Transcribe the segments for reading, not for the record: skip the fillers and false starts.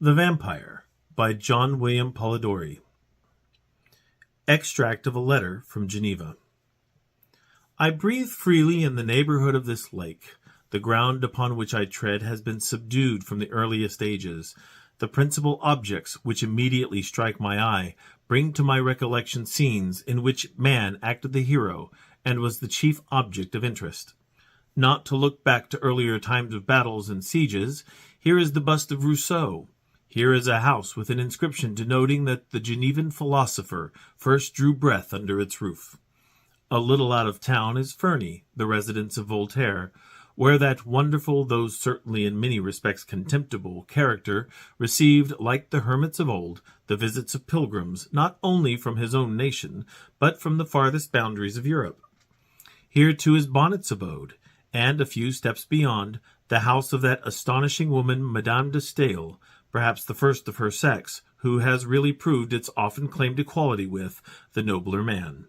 The Vampyre by John William Polidori. Extract of a letter from Geneva. I breathe freely in the neighborhood of this lake. The ground upon which I tread has been subdued from the earliest ages. The principal objects which immediately strike my eye bring to my recollection scenes in which man acted the hero and was the chief object of interest. Not to look back to earlier times of battles and sieges, here is the bust of Rousseau. Here is a house with an inscription denoting that the Genevan philosopher first drew breath under its roof. A little out of town is Ferney, the residence of Voltaire, where that wonderful, though certainly in many respects contemptible, character received, like the hermits of old, the visits of pilgrims, not only from his own nation, but from the farthest boundaries of Europe. Here too is Bonnet's abode, and a few steps beyond, the house of that astonishing woman, Madame de Staël, perhaps the first of her sex, who has really proved its often claimed equality with the nobler man.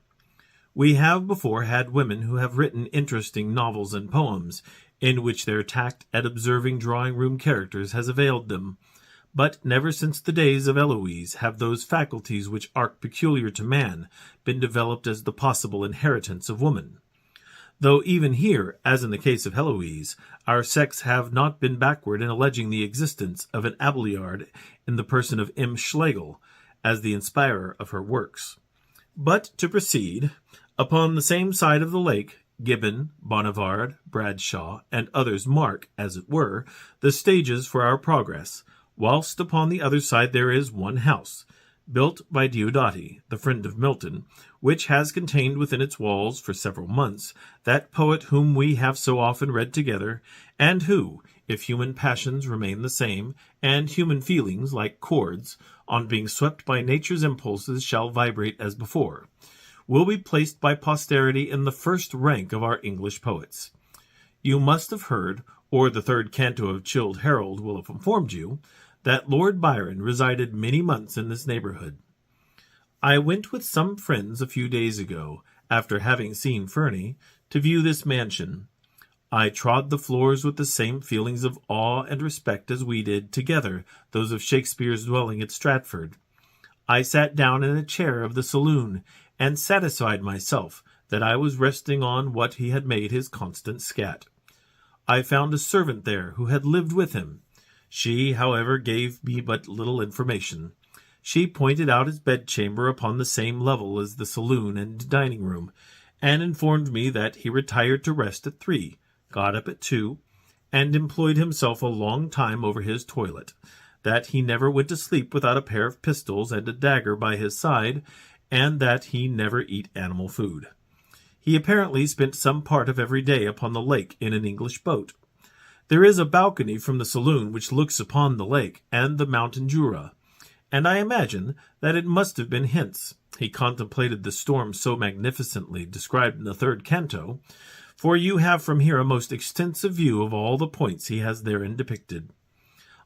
We have before had women who have written interesting novels and poems, in which their tact at observing drawing-room characters has availed them, but never since the days of Eloise have those faculties which are peculiar to man been developed as the possible inheritance of woman. Though even here, as in the case of Heloise, our sex have not been backward in alleging the existence of an Abelard in the person of M. Schlegel, as the inspirer of her works. But to proceed, upon the same side of the lake, Gibbon, Bonnivard, Bradshaw, and others mark, as it were, the stages for our progress, whilst upon the other side there is one house, built by Diodati, the friend of Milton, which has contained within its walls for several months that poet whom we have so often read together, and who, if human passions remain the same, and human feelings, like chords, on being swept by nature's impulses shall vibrate as before, will be placed by posterity in the first rank of our English poets. You must have heard, or the third canto of Childe Harold will have informed you, that Lord Byron resided many months in this neighborhood. I went with some friends a few days ago, after having seen Ferney, to view this mansion. I trod the floors with the same feelings of awe and respect as we did, together, those of Shakespeare's dwelling at Stratford. I sat down in a chair of the saloon, and satisfied myself that I was resting on what he had made his constant scat. I found a servant there who had lived with him. She, however, gave me but little information. She pointed out his bedchamber upon the same level as the saloon and dining-room, and informed me that he retired to rest at 3, got up at 2, and employed himself a long time over his toilet, that he never went to sleep without a pair of pistols and a dagger by his side, and that he never eat animal food. He apparently spent some part of every day upon the lake in an English boat. There is a balcony from the saloon which looks upon the lake and the mountain Jura, and I imagine that it must have been hence he contemplated the storm so magnificently described in the third canto, for you have from here a most extensive view of all the points he has therein depicted.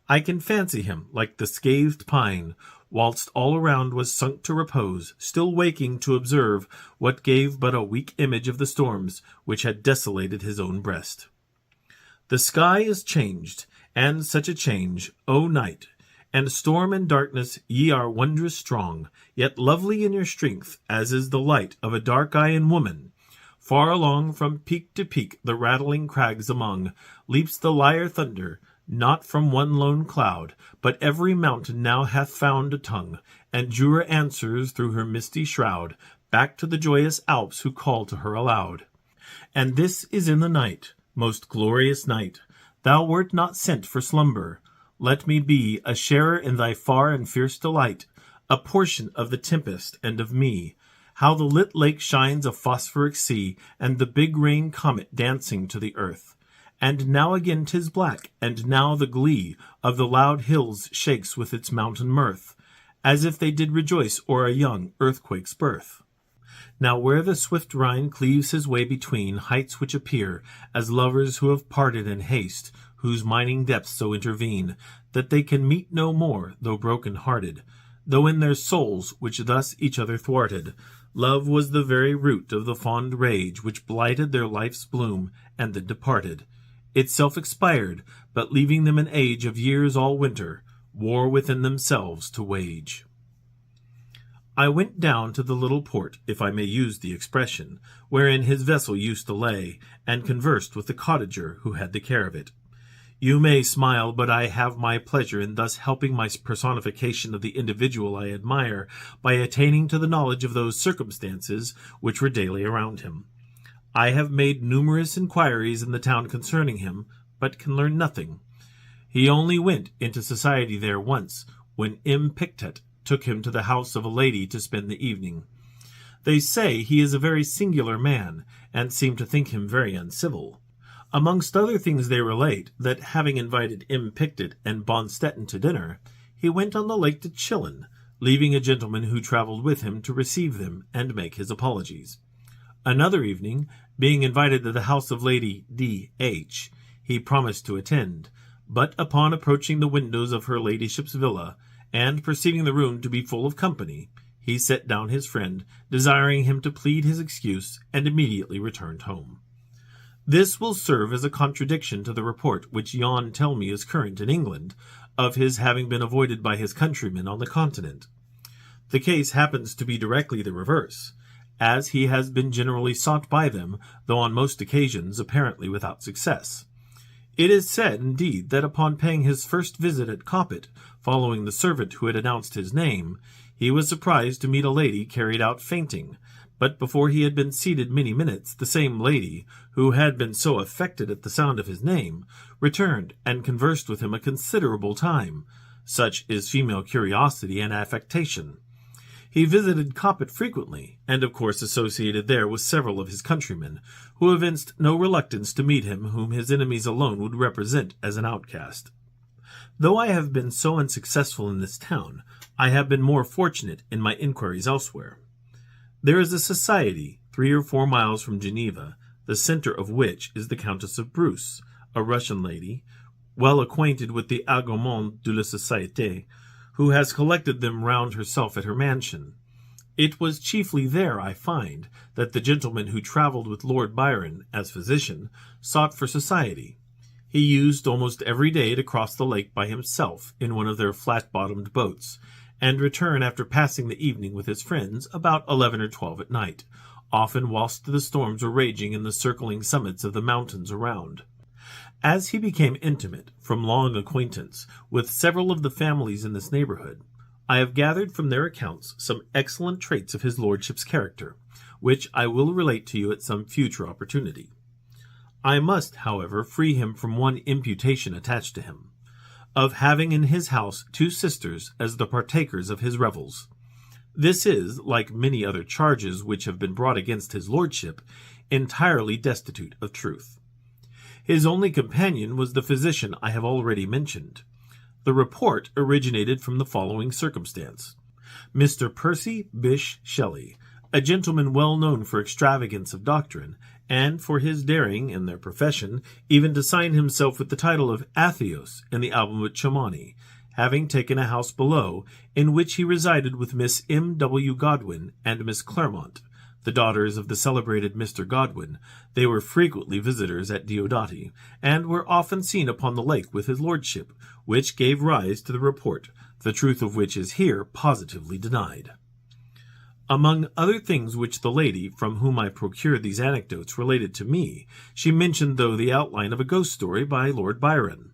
I can fancy him like the scathed pine, whilst all around was sunk to repose, still waking to observe what gave but a weak image of the storms which had desolated his own breast. The sky is changed, and such a change, O night! And storm and darkness, ye are wondrous strong, yet lovely in your strength, as is the light of a dark eye in woman. Far along from peak to peak, the rattling crags among, leaps the lyre thunder, not from one lone cloud, but every mountain now hath found a tongue, and Jura answers through her misty shroud, back to the joyous Alps who call to her aloud. And this is in the night, most glorious night. Thou wert not sent for slumber. Let me be a sharer in thy far and fierce delight, a portion of the tempest and of me. How the lit lake shines a phosphoric sea, and the big rain comet dancing to the earth. And now again 'tis black, and now the glee of the loud hills shakes with its mountain mirth, as if they did rejoice o'er a young earthquake's birth. Now where the swift Rhine cleaves his way between heights which appear as lovers who have parted in haste, whose mining depths so intervene that they can meet no more, though broken-hearted, though in their souls which thus each other thwarted, love was the very root of the fond rage which blighted their life's bloom and then departed. Itself expired, but leaving them an age of years all winter, war within themselves to wage. I went down to the little port, if I may use the expression, wherein his vessel used to lay, and conversed with the cottager who had the care of it. You may smile, but I have my pleasure in thus helping my personification of the individual I admire by attaining to the knowledge of those circumstances which were daily around him. I have made numerous inquiries in the town concerning him, but can learn nothing. He only went into society there once, when M. Pictet took him to the house of a lady to spend the evening. They say he is a very singular man, and seem to think him very uncivil. Amongst other things they relate, that having invited M. Pictet and Bonstetten to dinner, he went on the lake to Chillon, leaving a gentleman who travelled with him to receive them and make his apologies. Another evening, being invited to the house of Lady D.H., he promised to attend, but upon approaching the windows of her ladyship's villa, and perceiving the room to be full of company, he set down his friend, desiring him to plead his excuse, and immediately returned home. This will serve as a contradiction to the report which yon tell me is current in England, of his having been avoided by his countrymen on the continent. The case happens to be directly the reverse, as he has been generally sought by them, though on most occasions apparently without success. It is said, indeed, that upon paying his first visit at Coppet, following the servant who had announced his name, he was surprised to meet a lady carried out fainting, but before he had been seated many minutes, the same lady, who had been so affected at the sound of his name, returned and conversed with him a considerable time. Such is female curiosity and affectation. He visited Coppet frequently, and of course associated there with several of his countrymen, who evinced no reluctance to meet him whom his enemies alone would represent as an outcast. Though I have been so unsuccessful in this town, I have been more fortunate in my inquiries elsewhere. There is a society 3 or 4 miles from Geneva, the centre of which is the Countess of Bruce, a Russian lady, well acquainted with the agréments de la société, who has collected them round herself at her mansion. It was chiefly there, I find, that the gentleman who travelled with Lord Byron, as physician, sought for society. He used almost every day to cross the lake by himself in one of their flat-bottomed boats, and return after passing the evening with his friends about 11 or 12 at night, often whilst the storms were raging in the circling summits of the mountains around. As he became intimate, from long acquaintance, with several of the families in this neighbourhood, I have gathered from their accounts some excellent traits of his lordship's character, which I will relate to you at some future opportunity. I must, however, free him from one imputation attached to him, of having in his house 2 sisters as the partakers of his revels. This is, like many other charges which have been brought against his lordship, entirely destitute of truth. His only companion was the physician I have already mentioned. The report originated from the following circumstance. Mr. Percy Bysshe Shelley, a gentleman well known for extravagance of doctrine, and for his daring, in their profession, even to sign himself with the title of Atheos in the album at Chamonix, having taken a house below, in which he resided with Miss M. W. Godwin and Miss Claremont, the daughters of the celebrated Mr. Godwin. They were frequently visitors at Diodati, and were often seen upon the lake with his lordship, which gave rise to the report, the truth of which is here positively denied. Among other things which the lady, from whom I procured these anecdotes, related to me, she mentioned the outline of a ghost story by Lord Byron.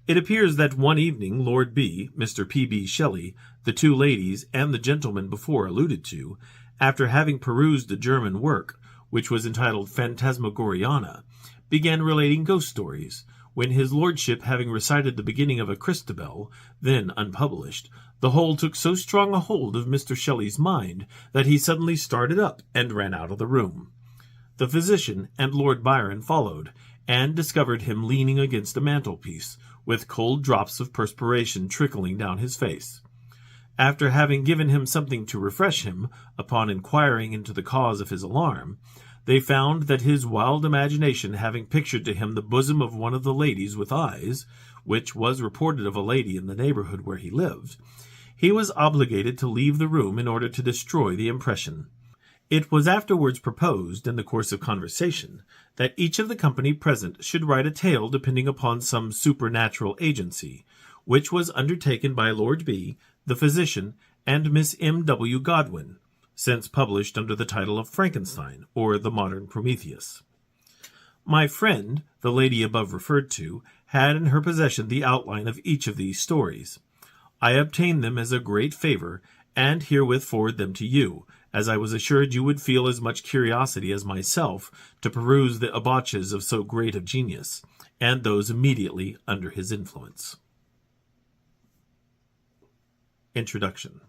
It appears that one evening Lord B., Mr. P. B. Shelley, the 2 ladies, and the gentleman before alluded to, after having perused a German work, which was entitled Phantasmagoriana, began relating ghost stories, when his lordship having recited the beginning of a Christabel, then unpublished, the whole took so strong a hold of Mr. Shelley's mind that he suddenly started up and ran out of the room. The physician and Lord Byron followed, and discovered him leaning against a mantelpiece, with cold drops of perspiration trickling down his face. After having given him something to refresh him, upon inquiring into the cause of his alarm, they found that his wild imagination having pictured to him the bosom of one of the ladies with eyes, which was reported of a lady in the neighbourhood where he lived, he was obligated to leave the room in order to destroy the impression. It was afterwards proposed, in the course of conversation, that each of the company present should write a tale depending upon some supernatural agency, which was undertaken by Lord B., the physician, and Miss M. W. Godwin, since published under the title of Frankenstein, or the Modern Prometheus. My friend, the lady above referred to, had in her possession the outline of each of these stories. I obtained them as a great favor, and herewith forward them to you, as I was assured you would feel as much curiosity as myself to peruse the debauches of so great a genius, and those immediately under his influence. Introduction.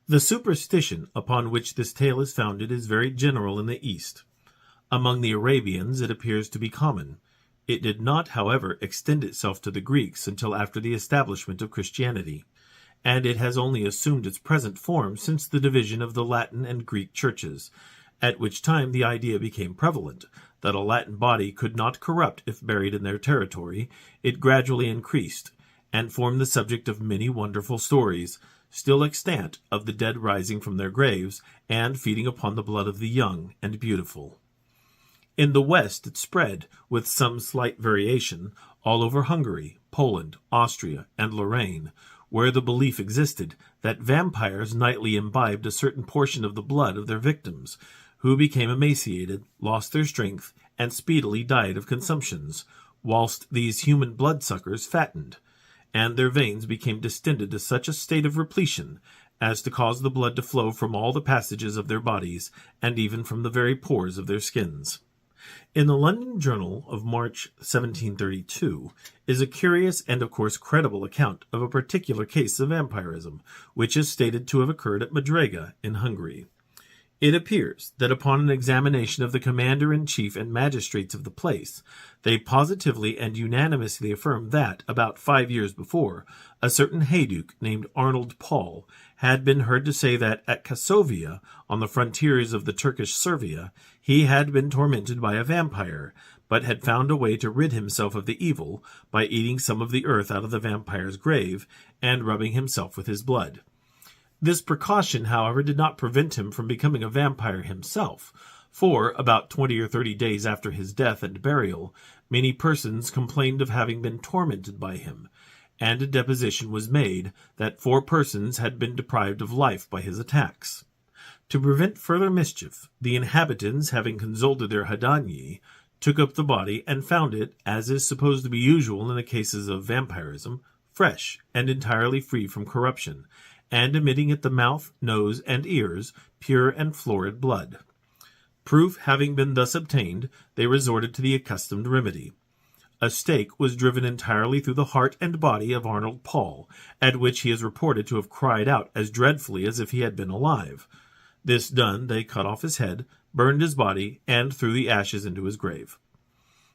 The superstition upon which this tale is founded is very general in the East. Among the Arabians it appears to be common. It did not, however, extend itself to the Greeks until after the establishment of Christianity, and it has only assumed its present form since the division of the Latin and Greek churches, at which time the idea became prevalent that a Latin body could not corrupt if buried in their territory. It gradually increased, and formed the subject of many wonderful stories, still extant, of the dead rising from their graves, and feeding upon the blood of the young and beautiful. In the West it spread, with some slight variation, all over Hungary, Poland, Austria, and Lorraine, where the belief existed that vampires nightly imbibed a certain portion of the blood of their victims, who became emaciated, lost their strength, and speedily died of consumptions, whilst these human bloodsuckers fattened, and their veins became distended to such a state of repletion as to cause the blood to flow from all the passages of their bodies, and even from the very pores of their skins. In the London Journal of March 1732 is a curious and of course credible account of a particular case of vampirism, which is stated to have occurred at Madrega in Hungary. It appears that upon an examination of the commander-in-chief and magistrates of the place, they positively and unanimously affirmed that, about 5 years before, a certain Hayduke named Arnold Paul had been heard to say that at Kasovia, on the frontiers of the Turkish Servia, he had been tormented by a vampire, but had found a way to rid himself of the evil by eating some of the earth out of the vampire's grave and rubbing himself with his blood. This precaution, however, did not prevent him from becoming a vampire himself, for, about 20 or 30 days after his death and burial, many persons complained of having been tormented by him, and a deposition was made that 4 persons had been deprived of life by his attacks. To prevent further mischief, the inhabitants, having consulted their Hadanyi, took up the body and found it, as is supposed to be usual in the cases of vampirism, fresh and entirely free from corruption, and emitting at the mouth, nose, and ears pure and florid blood. Proof having been thus obtained, they resorted to the accustomed remedy. A stake was driven entirely through the heart and body of Arnold Paul, at which he is reported to have cried out as dreadfully as if he had been alive. This done, they cut off his head, burned his body, and threw the ashes into his grave.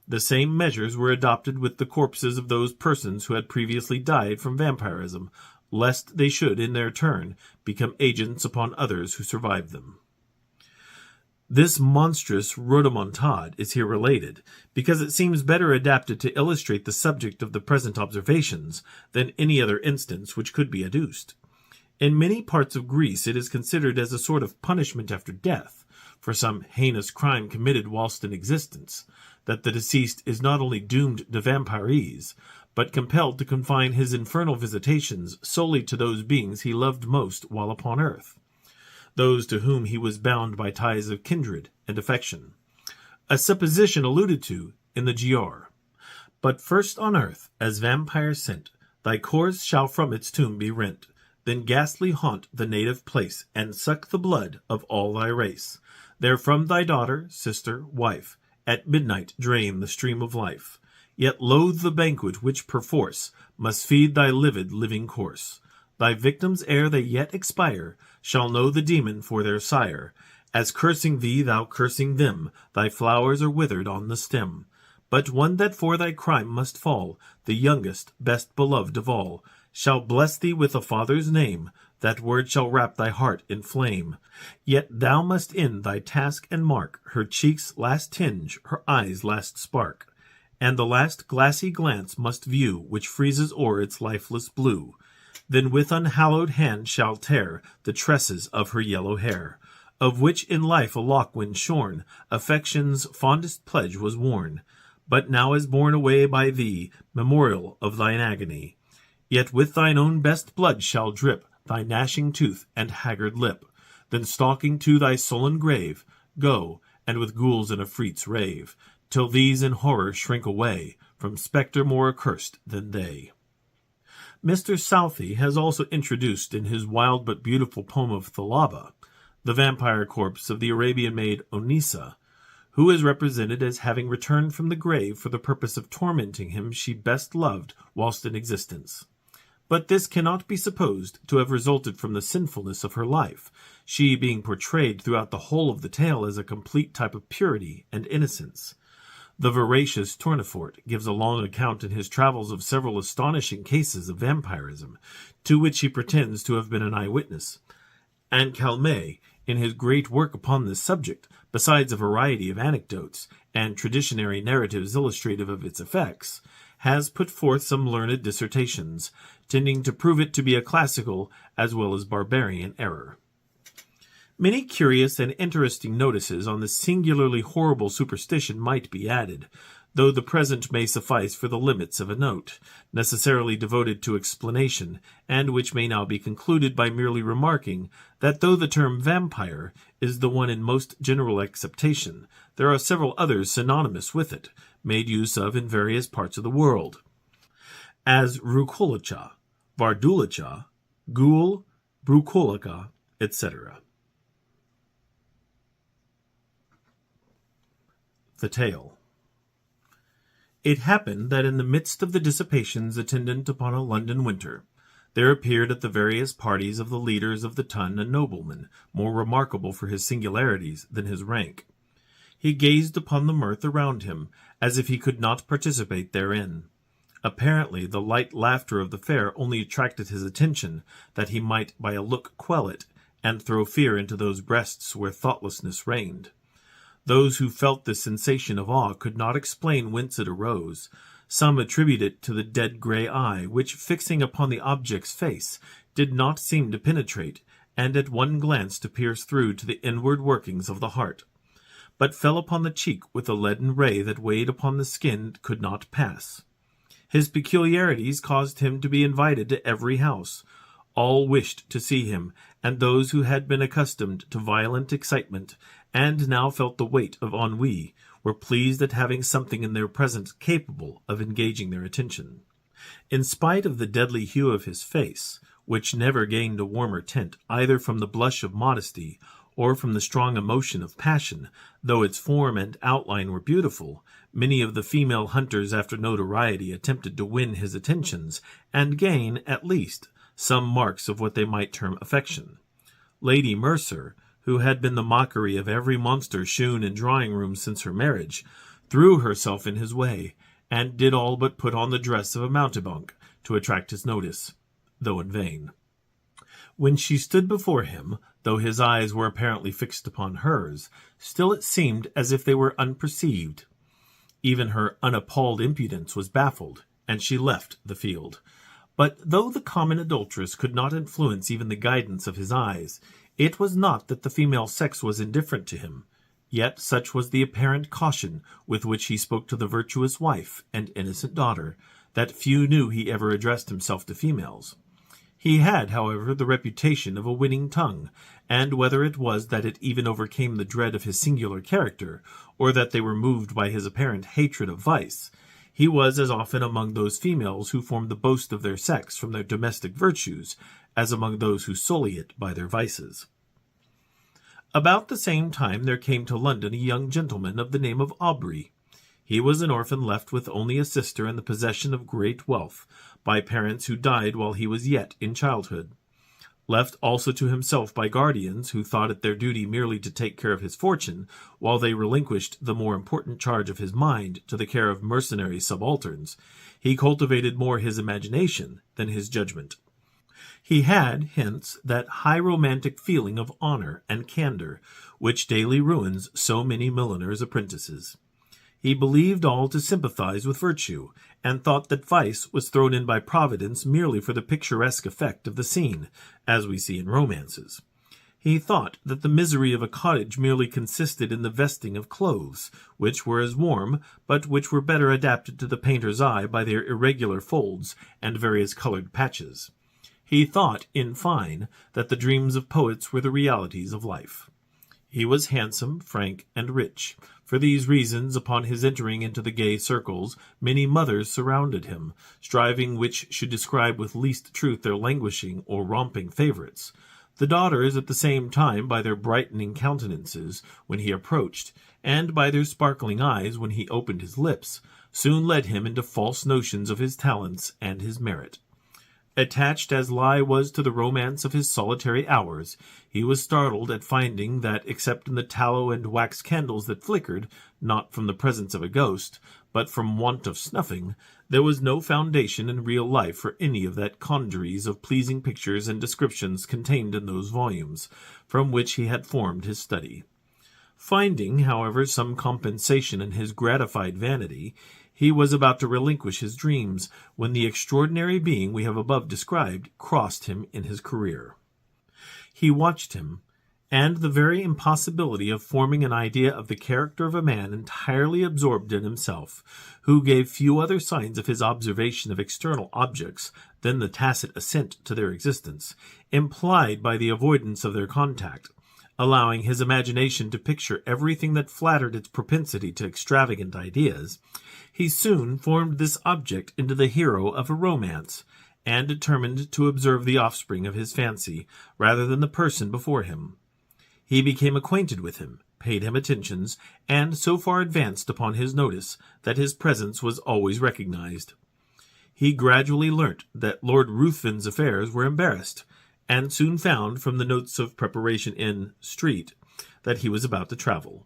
The same measures were adopted with the corpses of those persons who had previously died from vampirism, lest they should, in their turn, become agents upon others who survived them. This monstrous rhodomontade is here related, because it seems better adapted to illustrate the subject of the present observations than any other instance which could be adduced. In many parts of Greece it is considered as a sort of punishment after death, for some heinous crime committed whilst in existence, that the deceased is not only doomed to vampires, but compelled to confine his infernal visitations solely to those beings he loved most while upon earth, those to whom he was bound by ties of kindred and affection, a supposition alluded to in the Giaour. But first on earth, as vampire sent, thy corse shall from its tomb be rent, then ghastly haunt the native place, and suck the blood of all thy race. Therefrom thy daughter, sister, wife, at midnight drain the stream of life. Yet loathe the banquet which perforce must feed thy livid living corse. Thy victims, ere they yet expire, shall know the demon for their sire. As cursing thee, thou cursing them, thy flowers are withered on the stem. But one that for thy crime must fall, the youngest, best beloved of all, shall bless thee with a father's name, that word shall wrap thy heart in flame. Yet thou must end thy task and mark her cheek's last tinge, her eyes' last spark, and the last glassy glance must view, which freezes o'er its lifeless blue. Then with unhallowed hand shall tear the tresses of her yellow hair, of which in life a lock when shorn, affection's fondest pledge was worn, but now is borne away by thee, memorial of thine agony. Yet with thine own best blood shall drip thy gnashing tooth and haggard lip. Then stalking to thy sullen grave, go, and with ghouls and afrits rave, till these in horror shrink away from spectre more accursed than they. Mr. Southey has also introduced in his wild but beautiful poem of Thalaba the vampire corpse of the Arabian maid Onisa, who is represented as having returned from the grave for the purpose of tormenting him she best loved whilst in existence. But this cannot be supposed to have resulted from the sinfulness of her life, she being portrayed throughout the whole of the tale as a complete type of purity and innocence. The veracious Tournefort gives a long account in his travels of several astonishing cases of vampirism, to which he pretends to have been an eyewitness, and Calmet, in his great work upon this subject, besides a variety of anecdotes and traditionary narratives illustrative of its effects, has put forth some learned dissertations, tending to prove it to be a classical as well as barbarian error. Many curious and interesting notices on this singularly horrible superstition might be added, though the present may suffice for the limits of a note, necessarily devoted to explanation, and which may now be concluded by merely remarking that though the term vampire is the one in most general acceptation, there are several others synonymous with it, made use of in various parts of the world, as Rucolica, Vardulica, Ghoul, Brucolica, etc. The tale. It happened that in the midst of the dissipations attendant upon a London winter, there appeared at the various parties of the leaders of the ton a nobleman, more remarkable for his singularities than his rank. He gazed upon the mirth around him, as if he could not participate therein. Apparently the light laughter of the fair only attracted his attention, that he might by a look quell it, and throw fear into those breasts where thoughtlessness reigned. Those who felt this sensation of awe could not explain whence it arose. Some attribute it to the dead grey eye, which, fixing upon the object's face, did not seem to penetrate, and at one glance to pierce through to the inward workings of the heart, but fell upon the cheek with a leaden ray that weighed upon the skin could not pass. His peculiarities caused him to be invited to every house. All wished to see him, and those who had been accustomed to violent excitement, and now felt the weight of ennui, were pleased at having something in their presence capable of engaging their attention. In spite of the deadly hue of his face, which never gained a warmer tint either from the blush of modesty or from the strong emotion of passion, though its form and outline were beautiful, many of the female hunters after notoriety attempted to win his attentions, and gain, at least, some marks of what they might term affection. Lady Mercer, who had been the mockery of every monster shewn in drawing-rooms since her marriage, threw herself in his way, and did all but put on the dress of a mountebank to attract his notice, though in vain. When she stood before him, though his eyes were apparently fixed upon hers, still it seemed as if they were unperceived. Even her unappalled impudence was baffled, and she left the field. But though the common adulteress could not influence even the guidance of his eyes, it was not that the female sex was indifferent to him, yet such was the apparent caution with which he spoke to the virtuous wife and innocent daughter, that few knew he ever addressed himself to females. He had, however, the reputation of a winning tongue, and whether it was that it even overcame the dread of his singular character, or that they were moved by his apparent hatred of vice, he was as often among those females who form the boast of their sex from their domestic virtues, as among those who sully it by their vices. About the same time there came to London a young gentleman of the name of Aubrey. He was an orphan left with only a sister in the possession of great wealth, by parents who died while he was yet in childhood. Left also to himself by guardians who thought it their duty merely to take care of his fortune, while they relinquished the more important charge of his mind to the care of mercenary subalterns, he cultivated more his imagination than his judgment. He had, hence, that high romantic feeling of honor and candor which daily ruins so many milliners' apprentices. He believed all to sympathize with virtue, and thought that vice was thrown in by Providence merely for the picturesque effect of the scene, as we see in romances. He thought that the misery of a cottage merely consisted in the vesting of clothes, which were as warm, but which were better adapted to the painter's eye by their irregular folds and various colored patches. He thought, in fine, that the dreams of poets were the realities of life. He was handsome, frank, and rich. For these reasons, upon his entering into the gay circles, many mothers surrounded him, striving which should describe with least truth their languishing or romping favorites. The daughters, at the same time, by their brightening countenances when he approached, and by their sparkling eyes when he opened his lips, soon led him into false notions of his talents and his merit. Attached as Lie was to the romance of his solitary hours, he was startled at finding that, except in the tallow and wax candles that flickered, not from the presence of a ghost, but from want of snuffing, there was no foundation in real life for any of that congeries of pleasing pictures and descriptions contained in those volumes, from which he had formed his study. Finding, however, some compensation in his gratified vanity, he was about to relinquish his dreams, when the extraordinary being we have above described crossed him in his career. He watched him, and the very impossibility of forming an idea of the character of a man entirely absorbed in himself, who gave few other signs of his observation of external objects than the tacit assent to their existence, implied by the avoidance of their contact, allowing his imagination to picture everything that flattered its propensity to extravagant ideas, he soon formed this object into the hero of a romance, and determined to observe the offspring of his fancy, rather than the person before him. He became acquainted with him, paid him attentions, and so far advanced upon his notice that his presence was always recognized. He gradually learnt that Lord Ruthven's affairs were embarrassed, and soon found, from the notes of preparation in Street, that he was about to travel.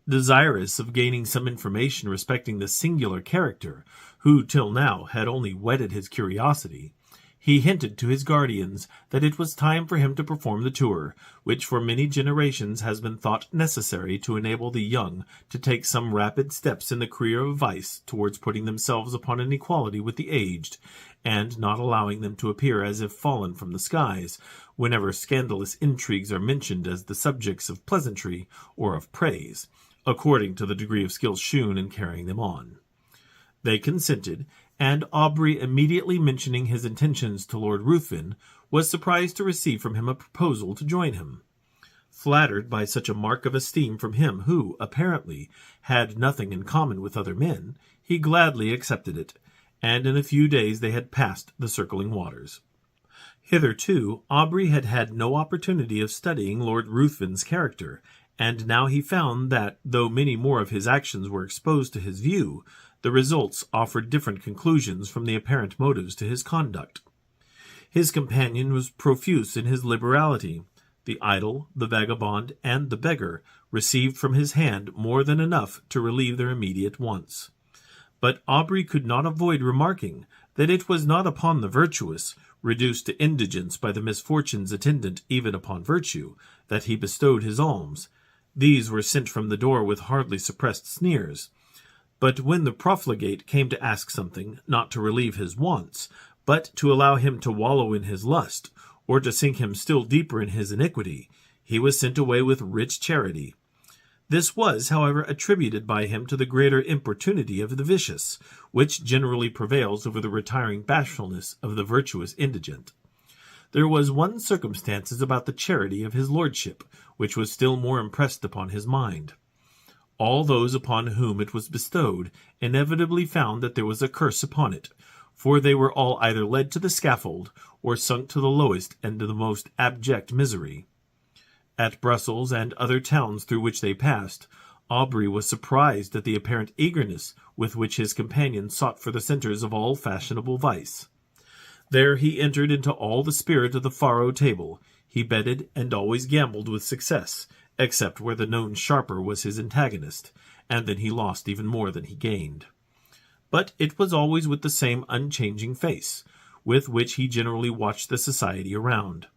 Desirous of gaining some information respecting the singular character, who till now had only whetted his curiosity, he hinted to his guardians that it was time for him to perform the tour, which for many generations has been thought necessary to enable the young to take some rapid steps in the career of vice towards putting themselves upon an equality with the aged, and not allowing them to appear as if fallen from the skies, whenever scandalous intrigues are mentioned as the subjects of pleasantry or of praise, according to the degree of skill shewn in carrying them on. They consented, and Aubrey, immediately mentioning his intentions to Lord Ruthven, was surprised to receive from him a proposal to join him. Flattered by such a mark of esteem from him who, apparently, had nothing in common with other men, he gladly accepted it, and in a few days they had passed the circling waters. Hitherto, Aubrey had had no opportunity of studying Lord Ruthven's character, and now he found that, though many more of his actions were exposed to his view, the results offered different conclusions from the apparent motives to his conduct. His companion was profuse in his liberality. The idle, the vagabond, and the beggar received from his hand more than enough to relieve their immediate wants. But Aubrey could not avoid remarking that it was not upon the virtuous, reduced to indigence by the misfortunes attendant even upon virtue, that he bestowed his alms. These were sent from the door with hardly suppressed sneers. But when the profligate came to ask something, not to relieve his wants, but to allow him to wallow in his lust, or to sink him still deeper in his iniquity, he was sent away with rich charity. This was, however, attributed by him to the greater importunity of the vicious, which generally prevails over the retiring bashfulness of the virtuous indigent. There was one circumstance about the charity of his lordship, which was still more impressed upon his mind. All those upon whom it was bestowed inevitably found that there was a curse upon it, for they were all either led to the scaffold, or sunk to the lowest and to the most abject misery. At Brussels and other towns through which they passed, Aubrey was surprised at the apparent eagerness with which his companions sought for the centres of all fashionable vice. There he entered into all the spirit of the faro table. He betted and always gambled with success, except where the known sharper was his antagonist, and then he lost even more than he gained. But it was always with the same unchanging face, with which he generally watched the society around.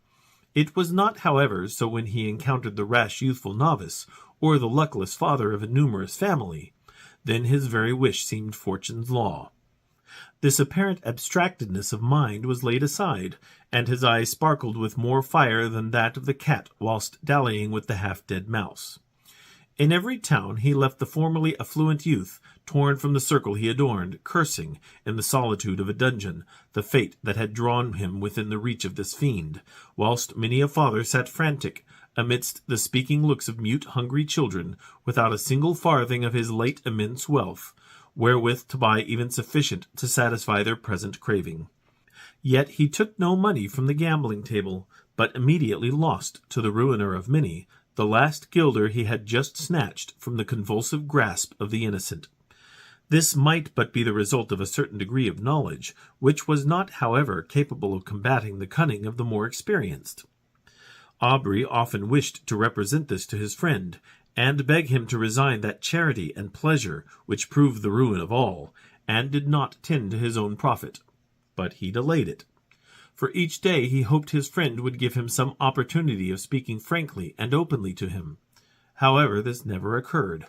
It was not, however, so when he encountered the rash youthful novice, or the luckless father of a numerous family. Then his very wish seemed fortune's law. This apparent abstractedness of mind was laid aside, and his eye sparkled with more fire than that of the cat whilst dallying with the half-dead mouse. In every town he left the formerly affluent youth, torn from the circle he adorned, cursing, in the solitude of a dungeon, the fate that had drawn him within the reach of this fiend, whilst many a father sat frantic, amidst the speaking looks of mute hungry children, without a single farthing of his late immense wealth, wherewith to buy even sufficient to satisfy their present craving. Yet he took no money from the gambling table, but immediately lost, to the ruiner of many, the last guilder he had just snatched from the convulsive grasp of the innocent. This might but be the result of a certain degree of knowledge, which was not, however, capable of combating the cunning of the more experienced. Aubrey often wished to represent this to his friend, and beg him to resign that charity and pleasure which proved the ruin of all, and did not tend to his own profit. But he delayed it. For each day he hoped his friend would give him some opportunity of speaking frankly and openly to him. However, this never occurred.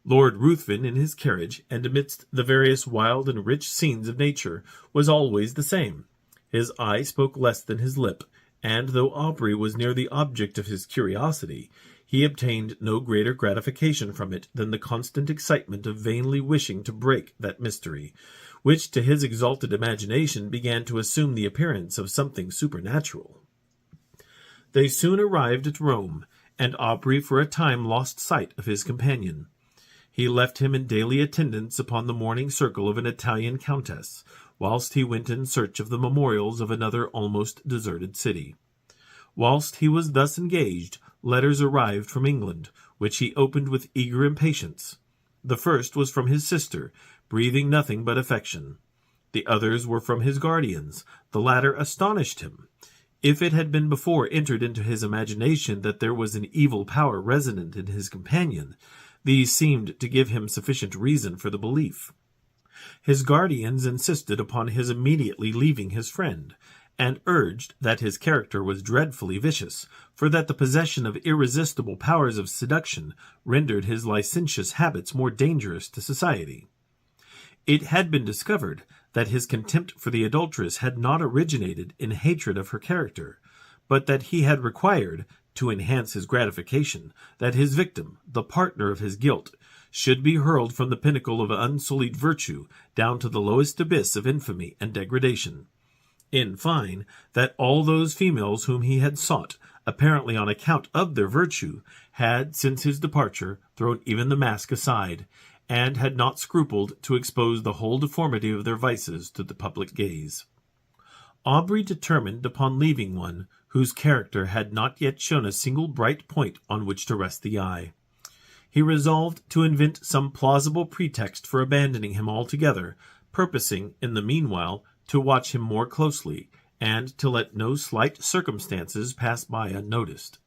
Lord Ruthven, in his carriage, and amidst the various wild and rich scenes of nature, was always the same. His eye spoke less than his lip, and though Aubrey was near the object of his curiosity, he obtained no greater gratification from it than the constant excitement of vainly wishing to break that mystery, which to his exalted imagination began to assume the appearance of something supernatural. They soon arrived at Rome, and Aubrey for a time lost sight of his companion. He left him in daily attendance upon the morning circle of an Italian countess, whilst he went in search of the memorials of another almost deserted city. Whilst he was thus engaged, letters arrived from England, which he opened with eager impatience. The first was from his sister, breathing nothing but affection. The others were from his guardians. The latter astonished him. If it had been before entered into his imagination that there was an evil power resident in his companion, these seemed to give him sufficient reason for the belief. His guardians insisted upon his immediately leaving his friend, and urged that his character was dreadfully vicious, for that the possession of irresistible powers of seduction rendered his licentious habits more dangerous to society. It had been discovered that his contempt for the adulteress had not originated in hatred of her character, but that he had required, to enhance his gratification, that his victim, the partner of his guilt, should be hurled from the pinnacle of unsullied virtue down to the lowest abyss of infamy and degradation. In fine, that all those females whom he had sought, apparently on account of their virtue, had, since his departure, thrown even the mask aside, and had not scrupled to expose the whole deformity of their vices to the public gaze. Aubrey determined upon leaving one whose character had not yet shown a single bright point on which to rest the eye. He resolved to invent some plausible pretext for abandoning him altogether, purposing, in the meanwhile, to watch him more closely, and to let no slight circumstances pass by unnoticed.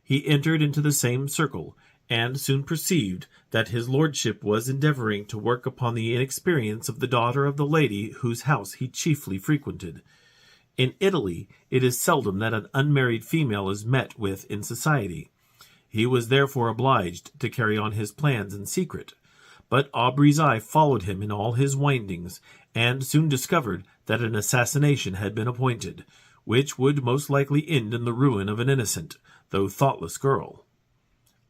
He entered into the same circle, and soon perceived that his lordship was endeavouring to work upon the inexperience of the daughter of the lady whose house he chiefly frequented. In Italy, it is seldom that an unmarried female is met with in society. He was therefore obliged to carry on his plans in secret, but Aubrey's eye followed him in all his windings, and soon discovered that an assassination had been appointed, which would most likely end in the ruin of an innocent, though thoughtless girl.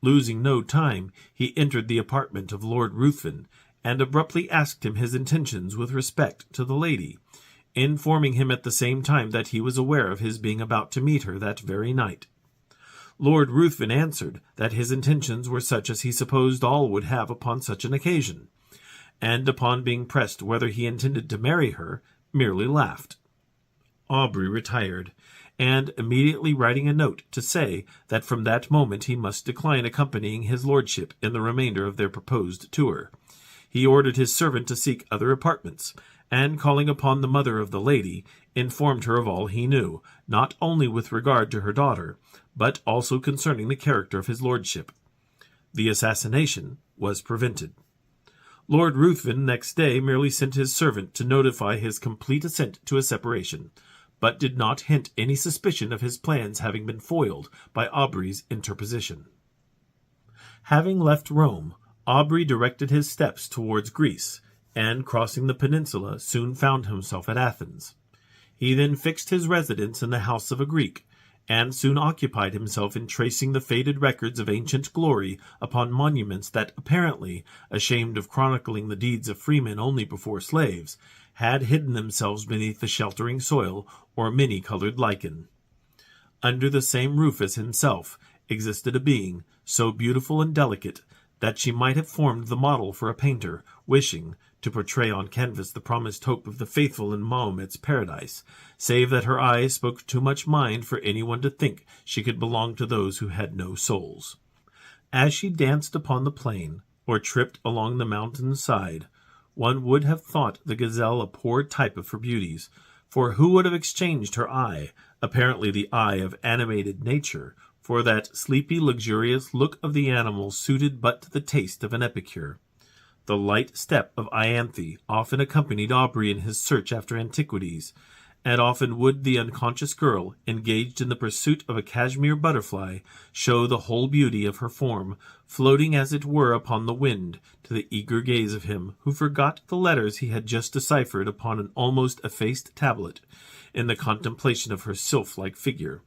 Losing no time, he entered the apartment of Lord Ruthven, and abruptly asked him his intentions with respect to the lady, informing him at the same time that he was aware of his being about to meet her that very night. Lord Ruthven answered that his intentions were such as he supposed all would have upon such an occasion, and upon being pressed whether he intended to marry her, merely laughed. Aubrey retired, and immediately writing a note to say that from that moment he must decline accompanying his lordship in the remainder of their proposed tour, he ordered his servant to seek other apartments, and calling upon the mother of the lady, informed her of all he knew, not only with regard to her daughter, but also concerning the character of his lordship. The assassination was prevented. Lord Ruthven next day merely sent his servant to notify his complete assent to a separation, but did not hint any suspicion of his plans having been foiled by Aubrey's interposition. Having left Rome, Aubrey directed his steps towards Greece, and crossing the peninsula soon found himself at Athens. He then fixed his residence in the house of a Greek, and soon occupied himself in tracing the faded records of ancient glory upon monuments that apparently, ashamed of chronicling the deeds of freemen only before slaves, had hidden themselves beneath the sheltering soil or many-colored lichen. Under the same roof as himself existed a being so beautiful and delicate that she might have formed the model for a painter wishing to portray on canvas the promised hope of the faithful in Mahomet's paradise, save that her eyes spoke too much mind for anyone to think she could belong to those who had no souls. As she danced upon the plain, or tripped along the mountain's side, one would have thought the gazelle a poor type of her beauties, for who would have exchanged her eye, apparently the eye of animated nature, for that sleepy, luxurious look of the animal suited but to the taste of an epicure? The light step of Ianthe often accompanied Aubrey in his search after antiquities, and often would the unconscious girl, engaged in the pursuit of a cashmere butterfly, show the whole beauty of her form, floating as it were upon the wind, to the eager gaze of him who forgot the letters he had just deciphered upon an almost effaced tablet, in the contemplation of her sylph-like figure.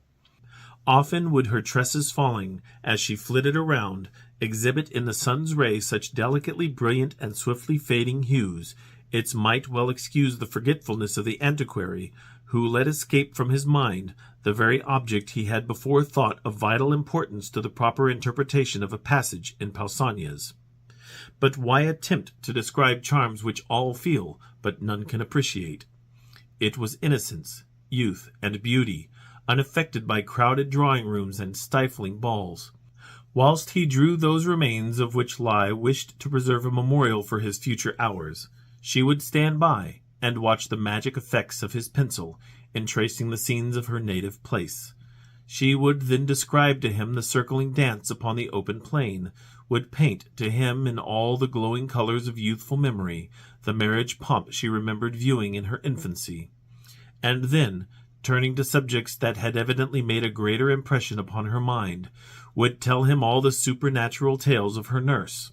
Often would her tresses falling, as she flitted around, exhibit in the sun's rays such delicately brilliant and swiftly fading hues, it might well excuse the forgetfulness of the antiquary, who let escape from his mind the very object he had before thought of vital importance to the proper interpretation of a passage in Pausanias. But why attempt to describe charms which all feel, but none can appreciate? It was innocence, youth, and beauty, unaffected by crowded drawing-rooms and stifling balls. Whilst he drew those remains of which lie wished to preserve a memorial for his future hours, she would stand by and watch the magic effects of his pencil in tracing the scenes of her native place. She would then describe to him the circling dance upon the open plain, would paint to him in all the glowing colors of youthful memory the marriage pomp she remembered viewing in her infancy. And then, turning to subjects that had evidently made a greater impression upon her mind, would tell him all the supernatural tales of her nurse.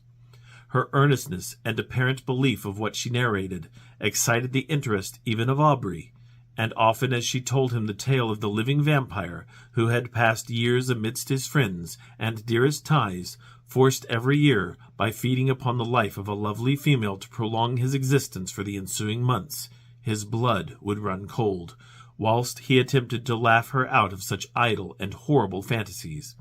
Her earnestness and apparent belief of what she narrated excited the interest even of Aubrey, and often as she told him the tale of the living vampire who had passed years amidst his friends and dearest ties, forced every year by feeding upon the life of a lovely female to prolong his existence for the ensuing months, his blood would run cold, whilst he attempted to laugh her out of such idle and horrible fantasies.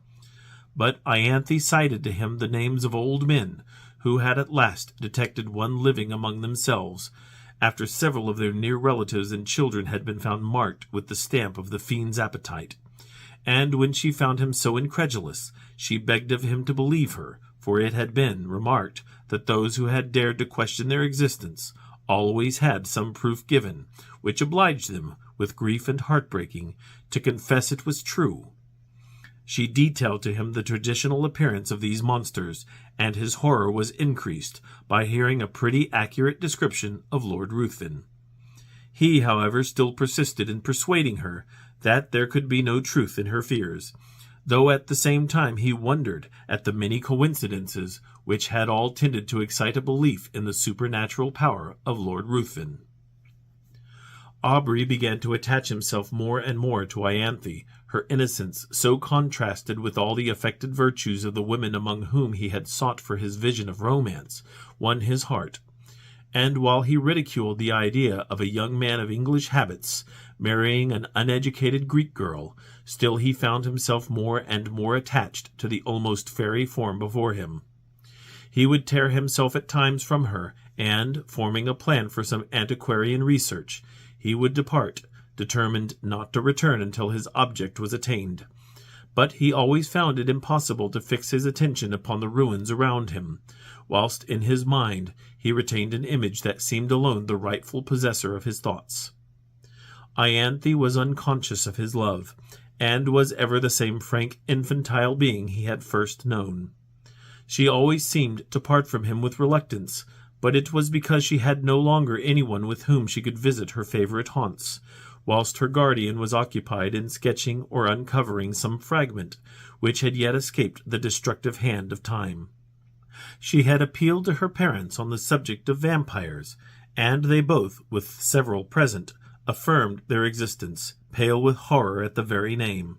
But Ianthe cited to him the names of old men, who had at last detected one living among themselves, after several of their near relatives and children had been found marked with the stamp of the fiend's appetite. And when she found him so incredulous, she begged of him to believe her, for it had been remarked that those who had dared to question their existence always had some proof given, which obliged them, with grief and heartbreaking, to confess it was true. She detailed to him the traditional appearance of these monsters, and his horror was increased by hearing a pretty accurate description of Lord Ruthven. He, however, still persisted in persuading her that there could be no truth in her fears, though at the same time he wondered at the many coincidences which had all tended to excite a belief in the supernatural power of Lord Ruthven. Aubrey began to attach himself more and more to Ianthe. Her innocence, so contrasted with all the affected virtues of the women among whom he had sought for his vision of romance, won his heart. And while he ridiculed the idea of a young man of English habits marrying an uneducated Greek girl, still he found himself more and more attached to the almost fairy form before him. He would tear himself at times from her, and, forming a plan for some antiquarian research, he would depart, determined not to return until his object was attained. But he always found it impossible to fix his attention upon the ruins around him, whilst in his mind he retained an image that seemed alone the rightful possessor of his thoughts. Ianthe was unconscious of his love, and was ever the same frank, infantile being he had first known. She always seemed to part from him with reluctance, but it was because she had no longer anyone with whom she could visit her favorite haunts, whilst her guardian was occupied in sketching or uncovering some fragment which had yet escaped the destructive hand of time. She had appealed to her parents on the subject of vampires, and they both, with several present, affirmed their existence, pale with horror at the very name.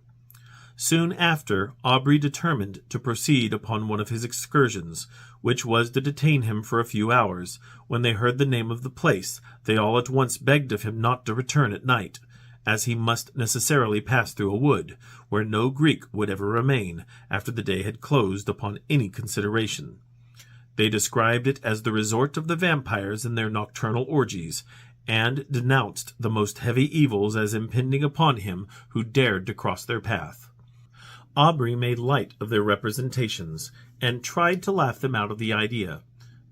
Soon after, Aubrey determined to proceed upon one of his excursions, which was to detain him for a few hours. When they heard the name of the place, they all at once begged of him not to return at night, as he must necessarily pass through a wood, where no Greek would ever remain after the day had closed upon any consideration. They described it as the resort of the vampires in their nocturnal orgies, and denounced the most heavy evils as impending upon him who dared to cross their path. Aubrey made light of their representations, and tried to laugh them out of the idea.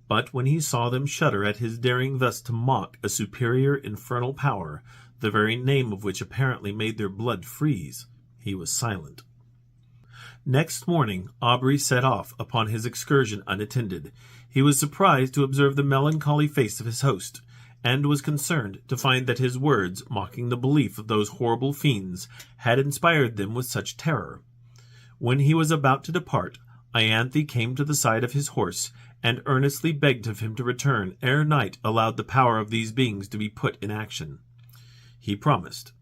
But when he saw them shudder at his daring thus to mock a superior infernal power, the very name of which apparently made their blood freeze, he was silent. Next morning Aubrey set off upon his excursion unattended. He was surprised to observe the melancholy face of his host, and was concerned to find that his words, mocking the belief of those horrible fiends, had inspired them with such terror. When he was about to depart, Ianthe came to the side of his horse, and earnestly begged of him to return ere night allowed the power of these beings to be put in action. He promised.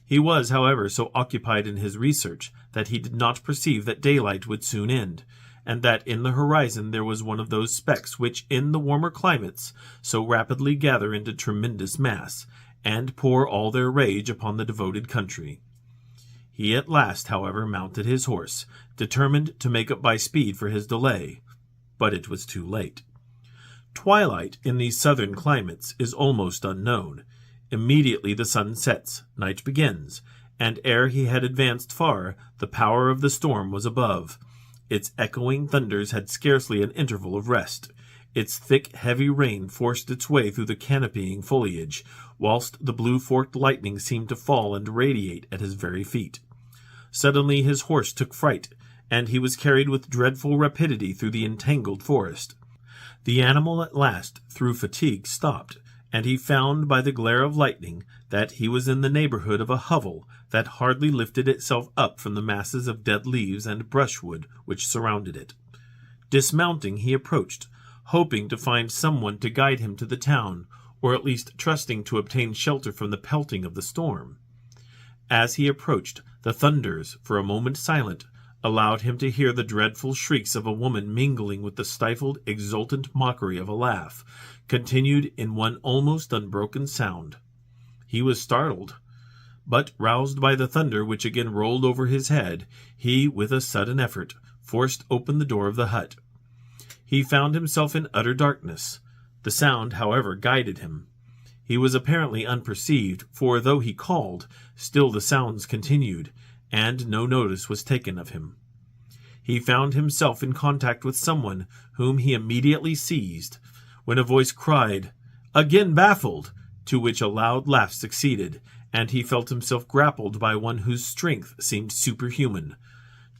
He was, however, so occupied in his research that he did not perceive that daylight would soon end, and that in the horizon there was one of those specks which, in the warmer climates, so rapidly gather into tremendous mass, and pour all their rage upon the devoted country. He at last, however, mounted his horse, determined to make up by speed for his delay, but it was too late. Twilight in these southern climates is almost unknown. Immediately the sun sets, night begins, and ere he had advanced far, the power of the storm was above. Its echoing thunders had scarcely an interval of rest. Its thick, heavy rain forced its way through the canopying foliage, whilst the blue-forked lightning seemed to fall and radiate at his very feet. Suddenly his horse took fright, and he was carried with dreadful rapidity through the entangled forest. The animal at last, through fatigue, stopped, and he found by the glare of lightning that he was in the neighborhood of a hovel that hardly lifted itself up from the masses of dead leaves and brushwood which surrounded it. Dismounting, he approached, hoping to find someone to guide him to the town, or at least trusting to obtain shelter from the pelting of the storm. As he approached, the thunders, for a moment silent, allowed him to hear the dreadful shrieks of a woman mingling with the stifled, exultant mockery of a laugh, continued in one almost unbroken sound. He was startled, but, roused by the thunder which again rolled over his head, he, with a sudden effort, forced open the door of the hut. He found himself in utter darkness. The sound, however, guided him. He was apparently unperceived, for though he called, still the sounds continued, and no notice was taken of him. He found himself in contact with someone, whom he immediately seized, when a voice cried, "Again baffled!" to which a loud laugh succeeded, and he felt himself grappled by one whose strength seemed superhuman.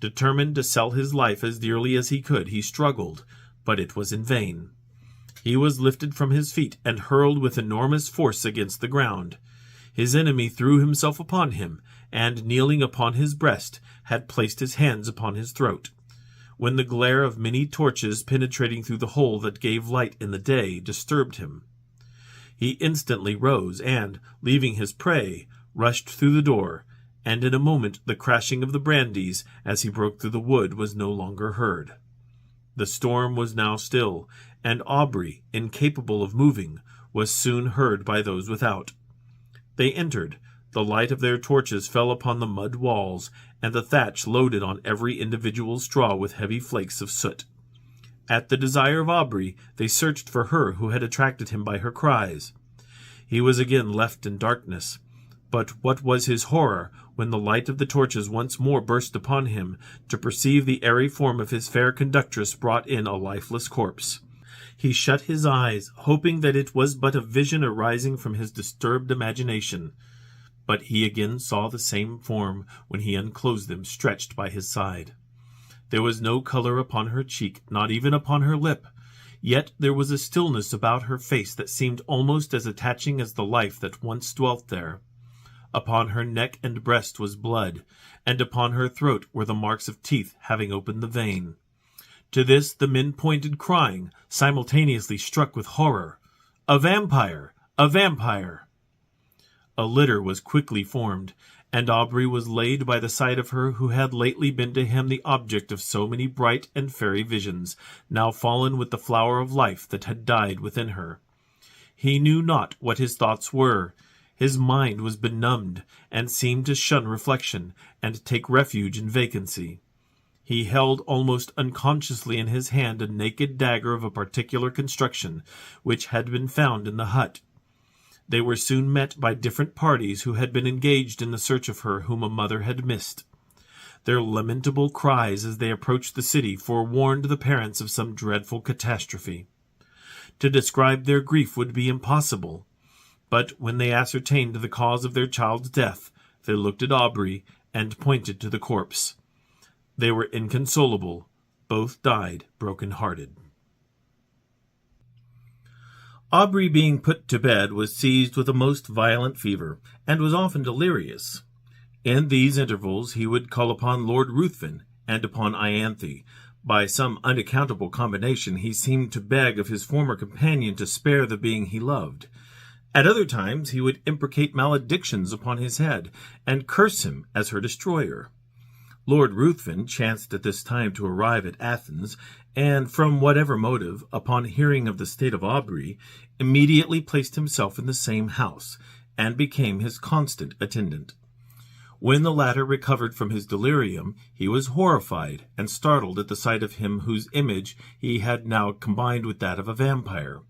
Determined to sell his life as dearly as he could, he struggled, but it was in vain. He was lifted from his feet and hurled with enormous force against the ground. His enemy threw himself upon him, and, kneeling upon his breast, had placed his hands upon his throat, when the glare of many torches penetrating through the hole that gave light in the day disturbed him. He instantly rose, and, leaving his prey, rushed through the door, and in a moment the crashing of the brandies as he broke through the wood was no longer heard. The storm was now still, and Aubrey, incapable of moving, was soon heard by those without. They entered. The light of their torches fell upon the mud walls, and the thatch loaded on every individual straw with heavy flakes of soot. At the desire of Aubrey, they searched for her who had attracted him by her cries. He was again left in darkness, but what was his horror when the light of the torches once more burst upon him, to perceive the airy form of his fair conductress brought in a lifeless corpse. He shut his eyes, hoping that it was but a vision arising from his disturbed imagination, but he again saw the same form when he unclosed them stretched by his side. There was no color upon her cheek, not even upon her lip, yet there was a stillness about her face that seemed almost as attaching as the life that once dwelt there. Upon her neck and breast was blood, and upon her throat were the marks of teeth having opened the vein. To this the men pointed, crying, simultaneously struck with horror, "A vampire! A vampire!" A litter was quickly formed, and Aubrey was laid by the side of her who had lately been to him the object of so many bright and fairy visions, now fallen with the flower of life that had died within her. He knew not what his thoughts were. His mind was benumbed, and seemed to shun reflection, and take refuge in vacancy. He held almost unconsciously in his hand a naked dagger of a particular construction, which had been found in the hut. They were soon met by different parties who had been engaged in the search of her whom a mother had missed. Their lamentable cries as they approached the city forewarned the parents of some dreadful catastrophe. To describe their grief would be impossible, but when they ascertained the cause of their child's death, they looked at Aubrey and pointed to the corpse. They were inconsolable. Both died broken-hearted. Aubrey, being put to bed, was seized with a most violent fever, and was often delirious. In these intervals he would call upon Lord Ruthven and upon Ianthe. By some unaccountable combination he seemed to beg of his former companion to spare the being he loved. At other times he would imprecate maledictions upon his head, and curse him as her destroyer. Lord Ruthven chanced at this time to arrive at Athens, and from whatever motive, upon hearing of the state of Aubrey, immediately placed himself in the same house, and became his constant attendant. When the latter recovered from his delirium, he was horrified and startled at the sight of him whose image he had now combined with that of a vampire.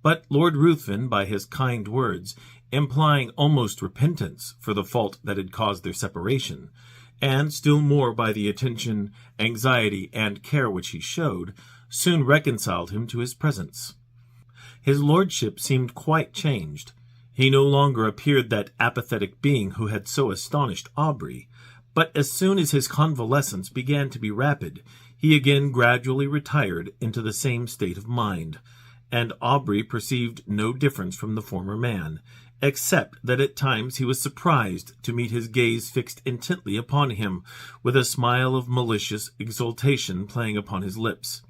But Lord Ruthven, by his kind words, implying almost repentance for the fault that had caused their separation, and still more by the attention, anxiety, and care which he showed, soon reconciled him to his presence. His lordship seemed quite changed. He no longer appeared that apathetic being who had so astonished Aubrey, but as soon as his convalescence began to be rapid, he again gradually retired into the same state of mind, and Aubrey perceived no difference from the former man, except that at times he was surprised to meet his gaze fixed intently upon him, with a smile of malicious exultation playing upon his lips.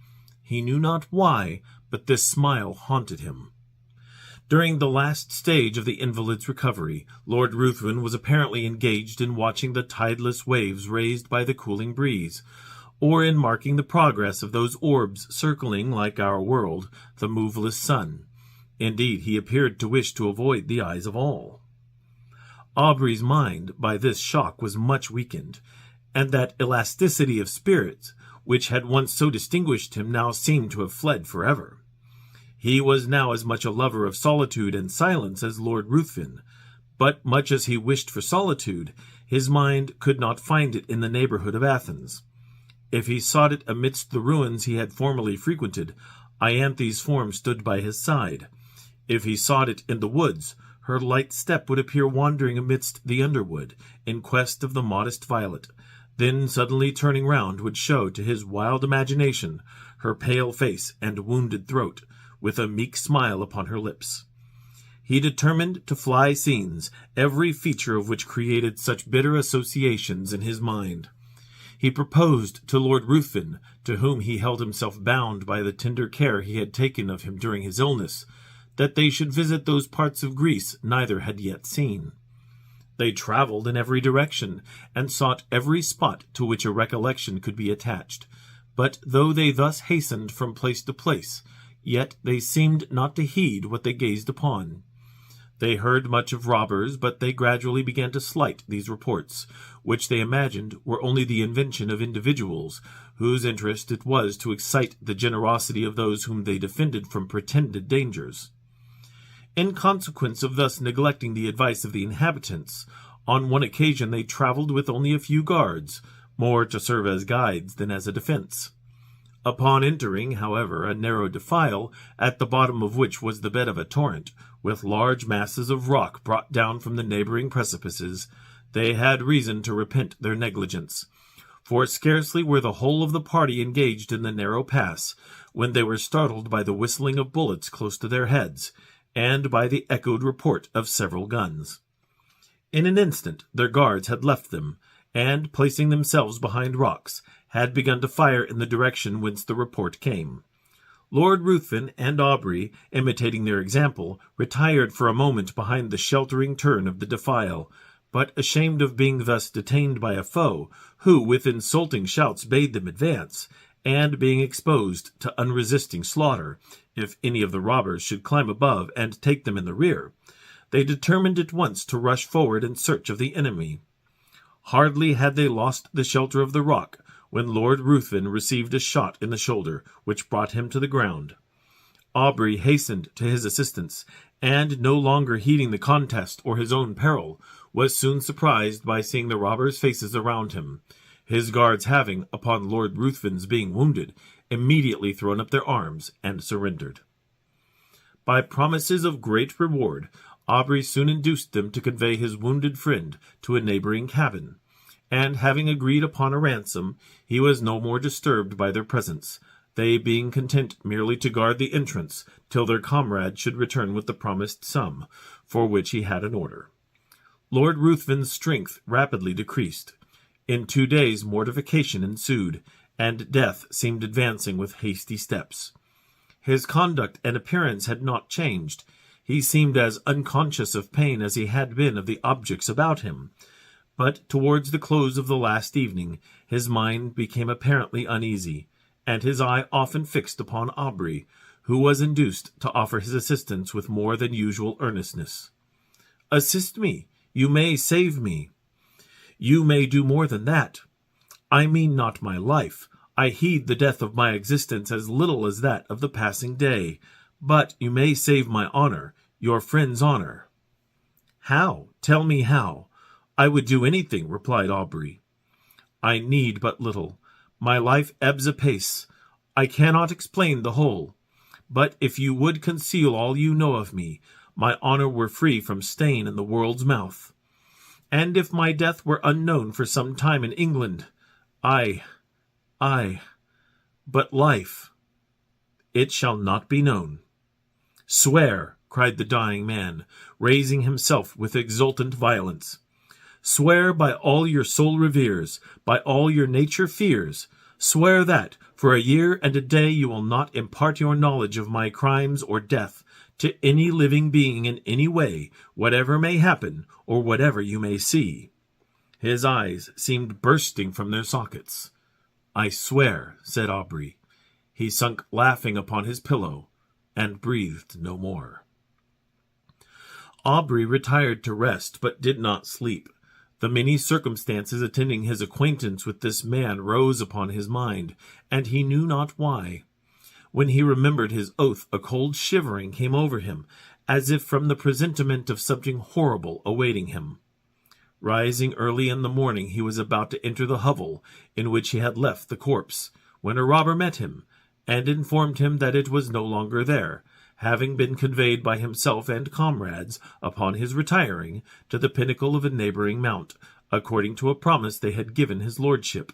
He knew not why, but this smile haunted him. During the last stage of the invalid's recovery, Lord Ruthven was apparently engaged in watching the tideless waves raised by the cooling breeze, or in marking the progress of those orbs circling, like our world, the moveless sun. Indeed, he appeared to wish to avoid the eyes of all. Aubrey's mind by this shock was much weakened, and that elasticity of spirits which had once so distinguished him now seemed to have fled forever. He was now as much a lover of solitude and silence as Lord Ruthven, but much as he wished for solitude, his mind could not find it in the neighborhood of Athens. If he sought it amidst the ruins he had formerly frequented, Ianthe's form stood by his side. If he sought it in the woods, her light step would appear wandering amidst the underwood, in quest of the modest violet, then suddenly turning round would show to his wild imagination her pale face and wounded throat, with a meek smile upon her lips. He determined to fly scenes, every feature of which created such bitter associations in his mind. He proposed to Lord Ruthven, to whom he held himself bound by the tender care he had taken of him during his illness, that they should visit those parts of Greece neither had yet seen. They travelled in every direction, and sought every spot to which a recollection could be attached. But though they thus hastened from place to place, yet they seemed not to heed what they gazed upon. They heard much of robbers, but they gradually began to slight these reports, which they imagined were only the invention of individuals, whose interest it was to excite the generosity of those whom they defended from pretended dangers. In consequence of thus neglecting the advice of the inhabitants, on one occasion they travelled with only a few guards, more to serve as guides than as a defence. Upon entering, however, a narrow defile, at the bottom of which was the bed of a torrent, with large masses of rock brought down from the neighbouring precipices, they had reason to repent their negligence. For scarcely were the whole of the party engaged in the narrow pass, when they were startled by the whistling of bullets close to their heads, and by the echoed report of several guns. In an instant their guards had left them, and, placing themselves behind rocks, had begun to fire in the direction whence the report came. Lord Ruthven and Aubrey, imitating their example, retired for a moment behind the sheltering turn of the defile, but ashamed of being thus detained by a foe, who with insulting shouts bade them advance, and being exposed to unresisting slaughter, if any of the robbers should climb above and take them in the rear, they determined at once to rush forward in search of the enemy. Hardly had they lost the shelter of the rock, when Lord Ruthven received a shot in the shoulder, which brought him to the ground. Aubrey hastened to his assistance, and, no longer heeding the contest or his own peril, was soon surprised by seeing the robbers' faces around him, his guards having, upon Lord Ruthven's being wounded, immediately thrown up their arms and surrendered. By promises of great reward, Aubrey soon induced them to convey his wounded friend to a neighboring cabin, and having agreed upon a ransom, he was no more disturbed by their presence, they being content merely to guard the entrance till their comrade should return with the promised sum, for which he had an order. Lord Ruthven's strength rapidly decreased. In 2 days mortification ensued, and death seemed advancing with hasty steps. His conduct and appearance had not changed. He seemed as unconscious of pain as he had been of the objects about him. But towards the close of the last evening, his mind became apparently uneasy, and his eye often fixed upon Aubrey, who was induced to offer his assistance with more than usual earnestness. "Assist me. You may save me." "You may do more than that." "I mean not my life. I heed the death of my existence as little as that of the passing day. But you may save my honor, your friend's honor." "How? Tell me how." "I would do anything," replied Aubrey. "I need but little. My life ebbs apace. I cannot explain the whole. But if you would conceal all you know of me, my honor were free from stain in the world's mouth. And if my death were unknown for some time in England, but life, it shall not be known." "Swear," cried the dying man, raising himself with exultant violence. "Swear by all your soul reveres, by all your nature fears. Swear that, for a year and a day, you will not impart your knowledge of my crimes or death to any living being in any way, whatever may happen, or whatever you may see." His eyes seemed bursting from their sockets. "I swear," said Aubrey. He sunk laughing upon his pillow, and breathed no more. Aubrey retired to rest, but did not sleep. The many circumstances attending his acquaintance with this man rose upon his mind, and he knew not why. When he remembered his oath, a cold shivering came over him, as if from the presentiment of something horrible awaiting him. Rising early in the morning, he was about to enter the hovel in which he had left the corpse, when a robber met him, and informed him that it was no longer there, having been conveyed by himself and comrades, upon his retiring, to the pinnacle of a neighbouring mount, according to a promise they had given his lordship,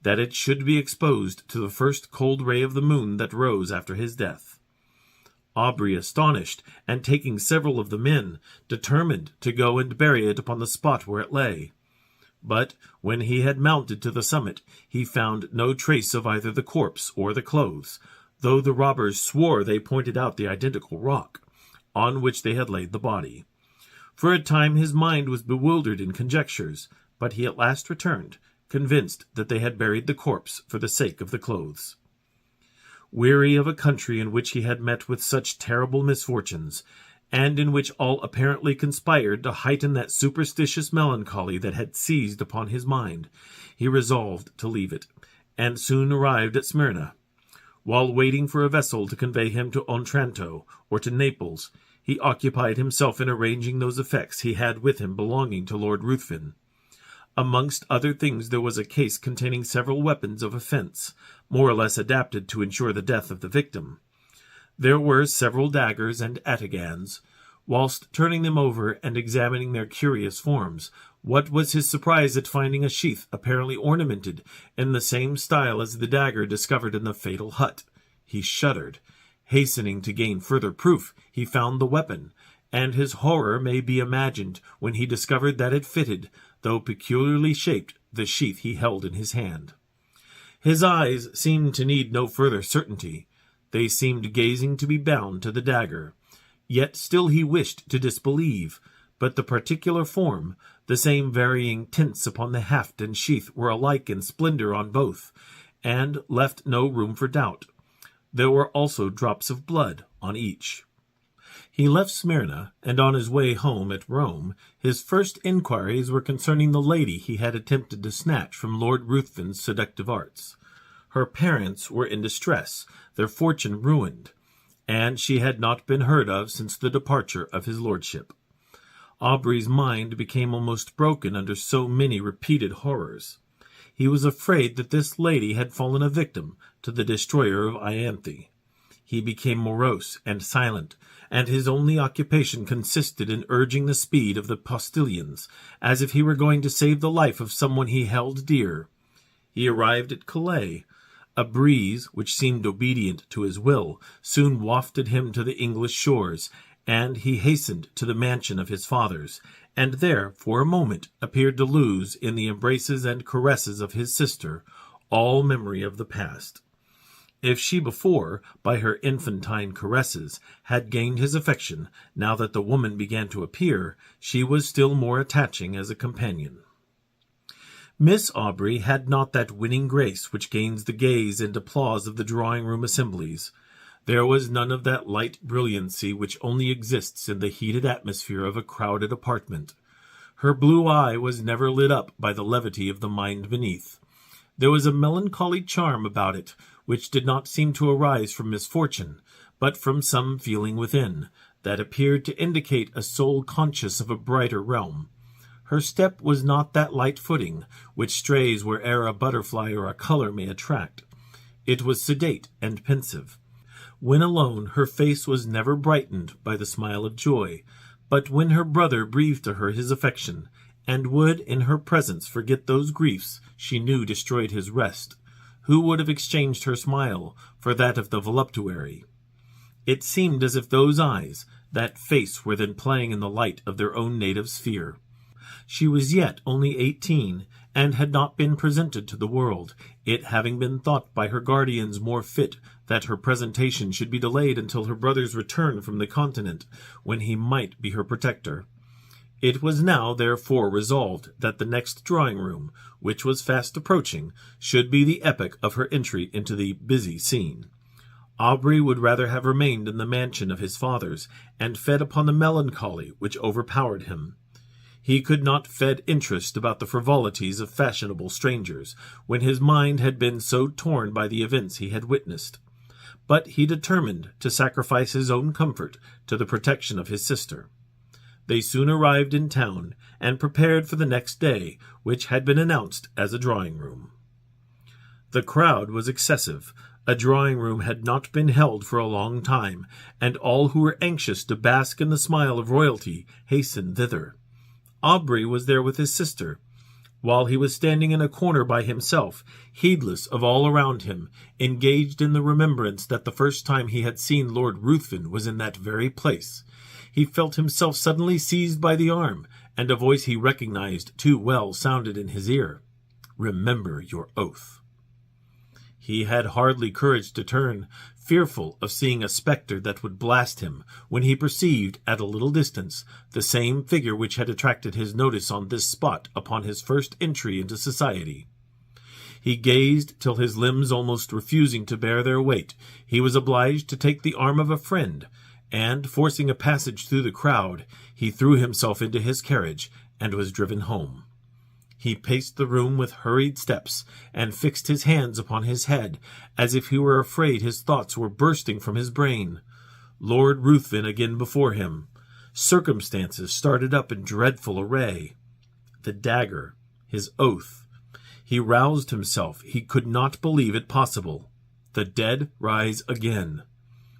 that it should be exposed to the first cold ray of the moon that rose after his death. Aubrey, astonished, and taking several of the men, determined to go and bury it upon the spot where it lay. But when he had mounted to the summit, he found no trace of either the corpse or the clothes, though the robbers swore they pointed out the identical rock, on which they had laid the body. For a time his mind was bewildered in conjectures, but he at last returned, convinced that they had buried the corpse for the sake of the clothes. Weary of a country in which he had met with such terrible misfortunes, and in which all apparently conspired to heighten that superstitious melancholy that had seized upon his mind, he resolved to leave it, and soon arrived at Smyrna. While waiting for a vessel to convey him to Otranto or to Naples, he occupied himself in arranging those effects he had with him belonging to Lord Ruthven. Amongst other things there was a case containing several weapons of offence, more or less adapted to ensure the death of the victim. There were several daggers and atagans. Whilst turning them over and examining their curious forms, what was his surprise at finding a sheath apparently ornamented in the same style as the dagger discovered in the fatal hut. He shuddered. Hastening to gain further proof, he found the weapon, and his horror may be imagined when he discovered that it fitted, though peculiarly shaped, the sheath he held in his hand. His eyes seemed to need no further certainty. They seemed gazing to be bound to the dagger. Yet still he wished to disbelieve, but the particular form, the same varying tints upon the haft and sheath were alike in splendor on both, and left no room for doubt. There were also drops of blood on each. He left Smyrna, and on his way home at Rome, his first inquiries were concerning the lady he had attempted to snatch from Lord Ruthven's seductive arts. Her parents were in distress, their fortune ruined, and she had not been heard of since the departure of his lordship. Aubrey's mind became almost broken under so many repeated horrors. He was afraid that this lady had fallen a victim to the destroyer of Ianthe. He became morose and silent, and his only occupation consisted in urging the speed of the postilions, as if he were going to save the life of someone he held dear. He arrived at Calais. A breeze, which seemed obedient to his will, soon wafted him to the English shores, and he hastened to the mansion of his fathers, and there, for a moment, appeared to lose, in the embraces and caresses of his sister, all memory of the past. If she before, by her infantine caresses, had gained his affection, now that the woman began to appear, she was still more attaching as a companion. Miss Aubrey had not that winning grace which gains the gaze and applause of the drawing-room assemblies. There was none of that light brilliancy which only exists in the heated atmosphere of a crowded apartment. Her blue eye was never lit up by the levity of the mind beneath. There was a melancholy charm about it, which did not seem to arise from misfortune, but from some feeling within, that appeared to indicate a soul conscious of a brighter realm. Her step was not that light footing, which strays where'er a butterfly or a color may attract. It was sedate and pensive. When alone, her face was never brightened by the smile of joy, but when her brother breathed to her his affection, and would in her presence forget those griefs she knew destroyed his rest, who would have exchanged her smile for that of the voluptuary? It seemed as if those eyes, that face, were then playing in the light of their own native sphere. She was yet only 18, and had not been presented to the world, it having been thought by her guardians more fit that her presentation should be delayed until her brother's return from the continent, when he might be her protector. It was now, therefore, resolved that the next drawing-room, which was fast approaching, should be the epoch of her entry into the busy scene. Aubrey would rather have remained in the mansion of his fathers, and fed upon the melancholy which overpowered him. He could not fed interest about the frivolities of fashionable strangers, when his mind had been so torn by the events he had witnessed. But he determined to sacrifice his own comfort to the protection of his sister. They soon arrived in town, and prepared for the next day, which had been announced as a drawing-room. The crowd was excessive. A drawing-room had not been held for a long time, and all who were anxious to bask in the smile of royalty hastened thither. Aubrey was there with his sister. While he was standing in a corner by himself, heedless of all around him, engaged in the remembrance that the first time he had seen Lord Ruthven was in that very place, he felt himself suddenly seized by the arm, and a voice he recognized too well sounded in his ear. "Remember your oath." He had hardly courage to turn, fearful of seeing a spectre that would blast him, when he perceived, at a little distance, the same figure which had attracted his notice on this spot upon his first entry into society. He gazed till his limbs almost refusing to bear their weight, he was obliged to take the arm of a friend, and, forcing a passage through the crowd, he threw himself into his carriage, and was driven home. He paced the room with hurried steps, and fixed his hands upon his head, as if he were afraid his thoughts were bursting from his brain. Lord Ruthven again before him. Circumstances started up in dreadful array. The dagger, his oath. He roused himself. He could not believe it possible. The dead rise again.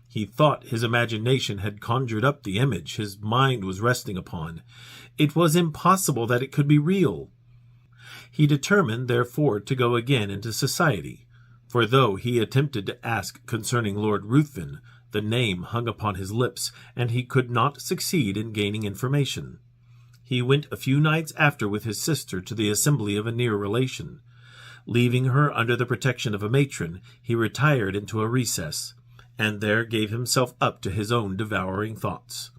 He thought his imagination had conjured up the image his mind was resting upon. It was impossible that it could be real. He determined, therefore, to go again into society, for though he attempted to ask concerning Lord Ruthven, the name hung upon his lips, and he could not succeed in gaining information. He went a few nights after with his sister to the assembly of a near relation. Leaving her under the protection of a matron, he retired into a recess, and there gave himself up to his own devouring thoughts.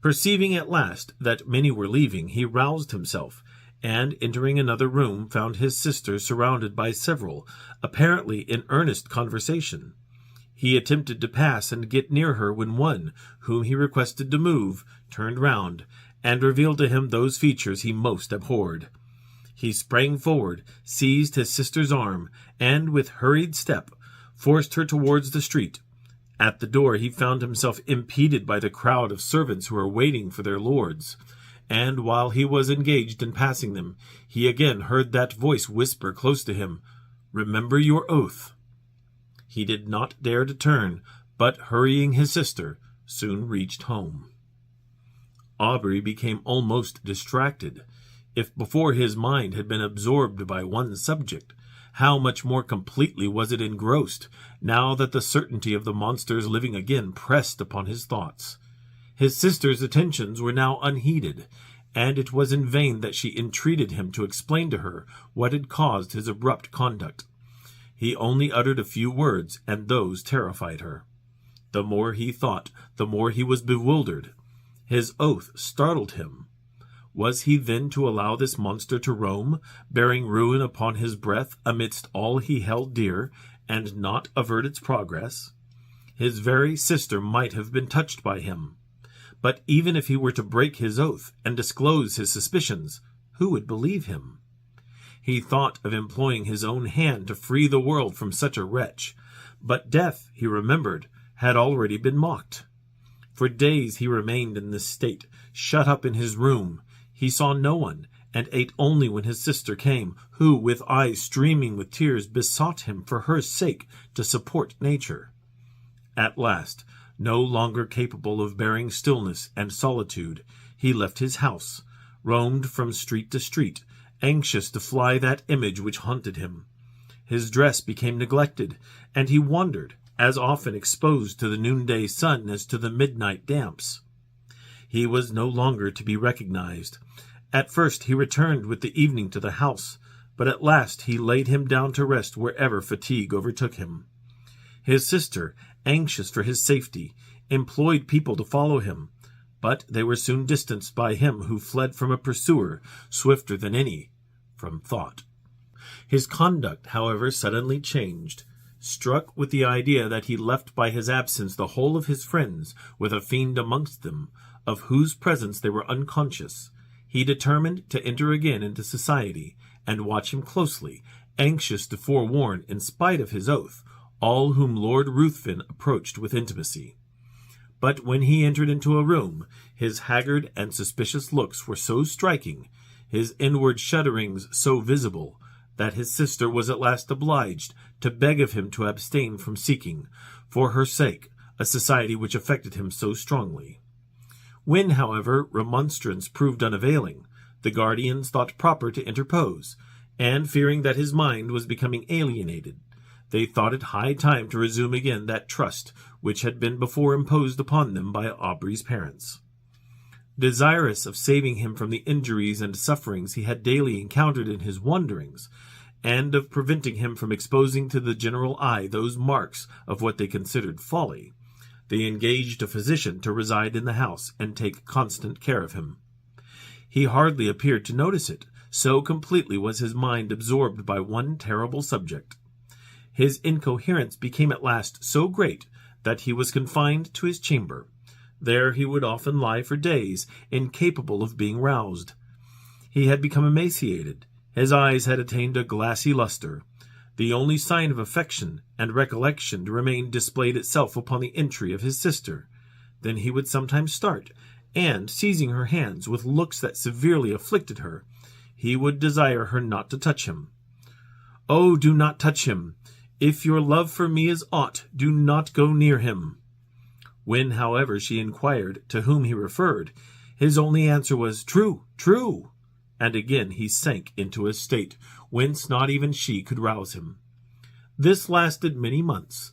Perceiving at last that many were leaving, he roused himself, and, entering another room, found his sister surrounded by several, apparently in earnest conversation. He attempted to pass and get near her when one, whom he requested to move, turned round, and revealed to him those features he most abhorred. He sprang forward, seized his sister's arm, and, with hurried step, forced her towards the street. At the door he found himself impeded by the crowd of servants who were waiting for their lords, and while he was engaged in passing them, he again heard that voice whisper close to him, "Remember your oath." He did not dare to turn, but, hurrying his sister, soon reached home. Aubrey became almost distracted. If before his mind had been absorbed by one subject, how much more completely was it engrossed, now that the certainty of the monster's living again pressed upon his thoughts. His sister's attentions were now unheeded, and it was in vain that she entreated him to explain to her what had caused his abrupt conduct. He only uttered a few words, and those terrified her. The more he thought, the more he was bewildered. His oath startled him. Was he then to allow this monster to roam, bearing ruin upon his breath amidst all he held dear, and not avert its progress? His very sister might have been touched by him. But even if he were to break his oath and disclose his suspicions, who would believe him? He thought of employing his own hand to free the world from such a wretch, but death, he remembered, had already been mocked. For days he remained in this state, shut up in his room. He saw no one, and ate only when his sister came, who, with eyes streaming with tears, besought him for her sake to support nature. At last, no longer capable of bearing stillness and solitude, he left his house, roamed from street to street, anxious to fly that image which haunted him. His dress became neglected, and he wandered, as often exposed to the noonday sun as to the midnight damps. He was no longer to be recognized. At first he returned with the evening to the house, but at last he laid him down to rest wherever fatigue overtook him. His sister, anxious for his safety, employed people to follow him, but they were soon distanced by him who fled from a pursuer swifter than any from thought. His conduct, however, suddenly changed. Struck with the idea that he left by his absence the whole of his friends, with a fiend amongst them, of whose presence they were unconscious, he determined to enter again into society, and watch him closely, anxious to forewarn, in spite of his oath, all whom Lord Ruthven approached with intimacy. But when he entered into a room, his haggard and suspicious looks were so striking, his inward shudderings so visible, that his sister was at last obliged to beg of him to abstain from seeking, for her sake, a society which affected him so strongly. When, however, remonstrance proved unavailing, the guardians thought proper to interpose, and, fearing that his mind was becoming alienated, they thought it high time to resume again that trust which had been before imposed upon them by Aubrey's parents. Desirous of saving him from the injuries and sufferings he had daily encountered in his wanderings, and of preventing him from exposing to the general eye those marks of what they considered folly, they engaged a physician to reside in the house and take constant care of him. He hardly appeared to notice it, so completely was his mind absorbed by one terrible subject. His incoherence became at last so great that he was confined to his chamber. There he would often lie for days, incapable of being roused. He had become emaciated. His eyes had attained a glassy luster. The only sign of affection and recollection remained displayed itself upon the entry of his sister. Then he would sometimes start, and, seizing her hands with looks that severely afflicted her, he would desire her not to touch him. "Oh, do not touch him! If your love for me is aught, do not go near him." When, however, she inquired to whom he referred, his only answer was, "True, true," and again he sank into a state whence not even she could rouse him. This lasted many months.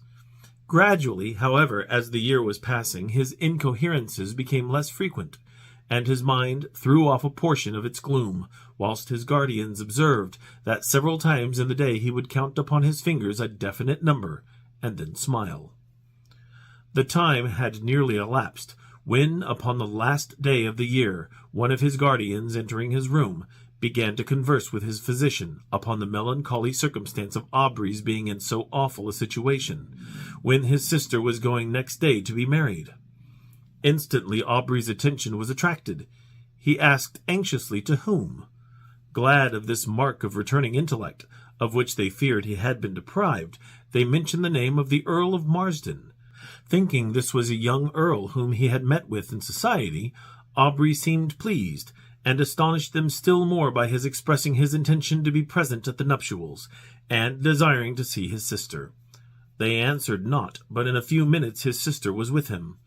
Gradually, however, as the year was passing, his incoherences became less frequent, and his mind threw off a portion of its gloom, whilst his guardians observed that several times in the day he would count upon his fingers a definite number, and then smile. The time had nearly elapsed, when, upon the last day of the year, one of his guardians, entering his room, began to converse with his physician upon the melancholy circumstance of Aubrey's being in so awful a situation, when his sister was going next day to be married. Instantly Aubrey's attention was attracted. He asked anxiously to whom. Glad of this mark of returning intellect, of which they feared he had been deprived, they mentioned the name of the Earl of Marsden. Thinking this was a young earl whom he had met with in society, Aubrey seemed pleased, and astonished them still more by his expressing his intention to be present at the nuptials, and desiring to see his sister. They answered not, but in a few minutes his sister was with him.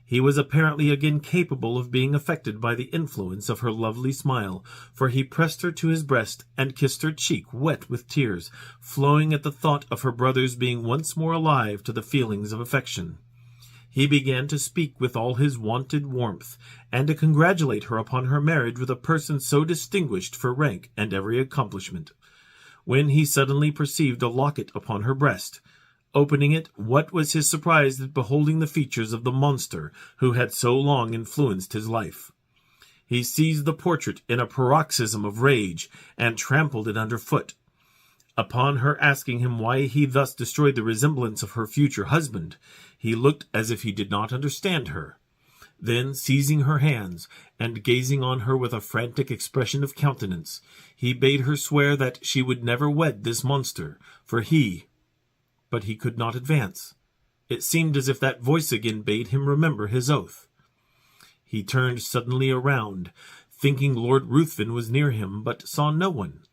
He was apparently again capable of being affected by the influence of her lovely smile, for he pressed her to his breast and kissed her cheek wet with tears, flowing at the thought of her brother's being once more alive to the feelings of affection. He began to speak with all his wonted warmth, and to congratulate her upon her marriage with a person so distinguished for rank and every accomplishment, when he suddenly perceived a locket upon her breast. Opening it, what was his surprise at beholding the features of the monster who had so long influenced his life. He seized the portrait in a paroxysm of rage, and trampled it under foot. Upon her asking him why he thus destroyed the resemblance of her future husband, he looked as if he did not understand her. Then, seizing her hands, and gazing on her with a frantic expression of countenance, he bade her swear that she would never wed this monster, but he could not advance. It seemed as if that voice again bade him remember his oath. He turned suddenly around, thinking Lord Ruthven was near him, but saw no one.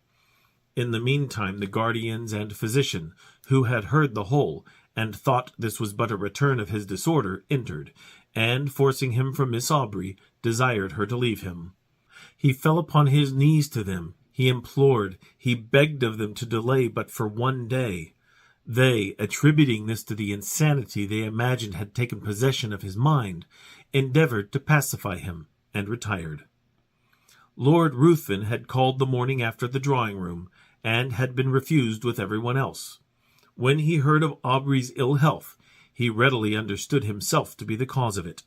In the meantime the guardians and physician, who had heard the whole, and thought this was but a return of his disorder, entered, and, forcing him from Miss Aubrey, desired her to leave him. He fell upon his knees to them, he implored, he begged of them to delay but for one day. They, attributing this to the insanity they imagined had taken possession of his mind, endeavored to pacify him, and retired. Lord Ruthven had called the morning after the drawing-room, and had been refused with everyone else. When he heard of Aubrey's ill health, he readily understood himself to be the cause of it,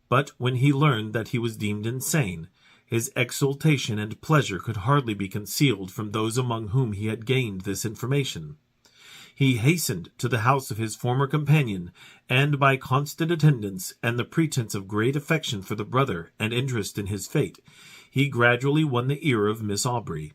but when he learned that he was deemed insane, his exultation and pleasure could hardly be concealed from those among whom he had gained this information. He hastened to the house of his former companion, and by constant attendance and the pretence of great affection for the brother and interest in his fate, he gradually won the ear of Miss Aubrey.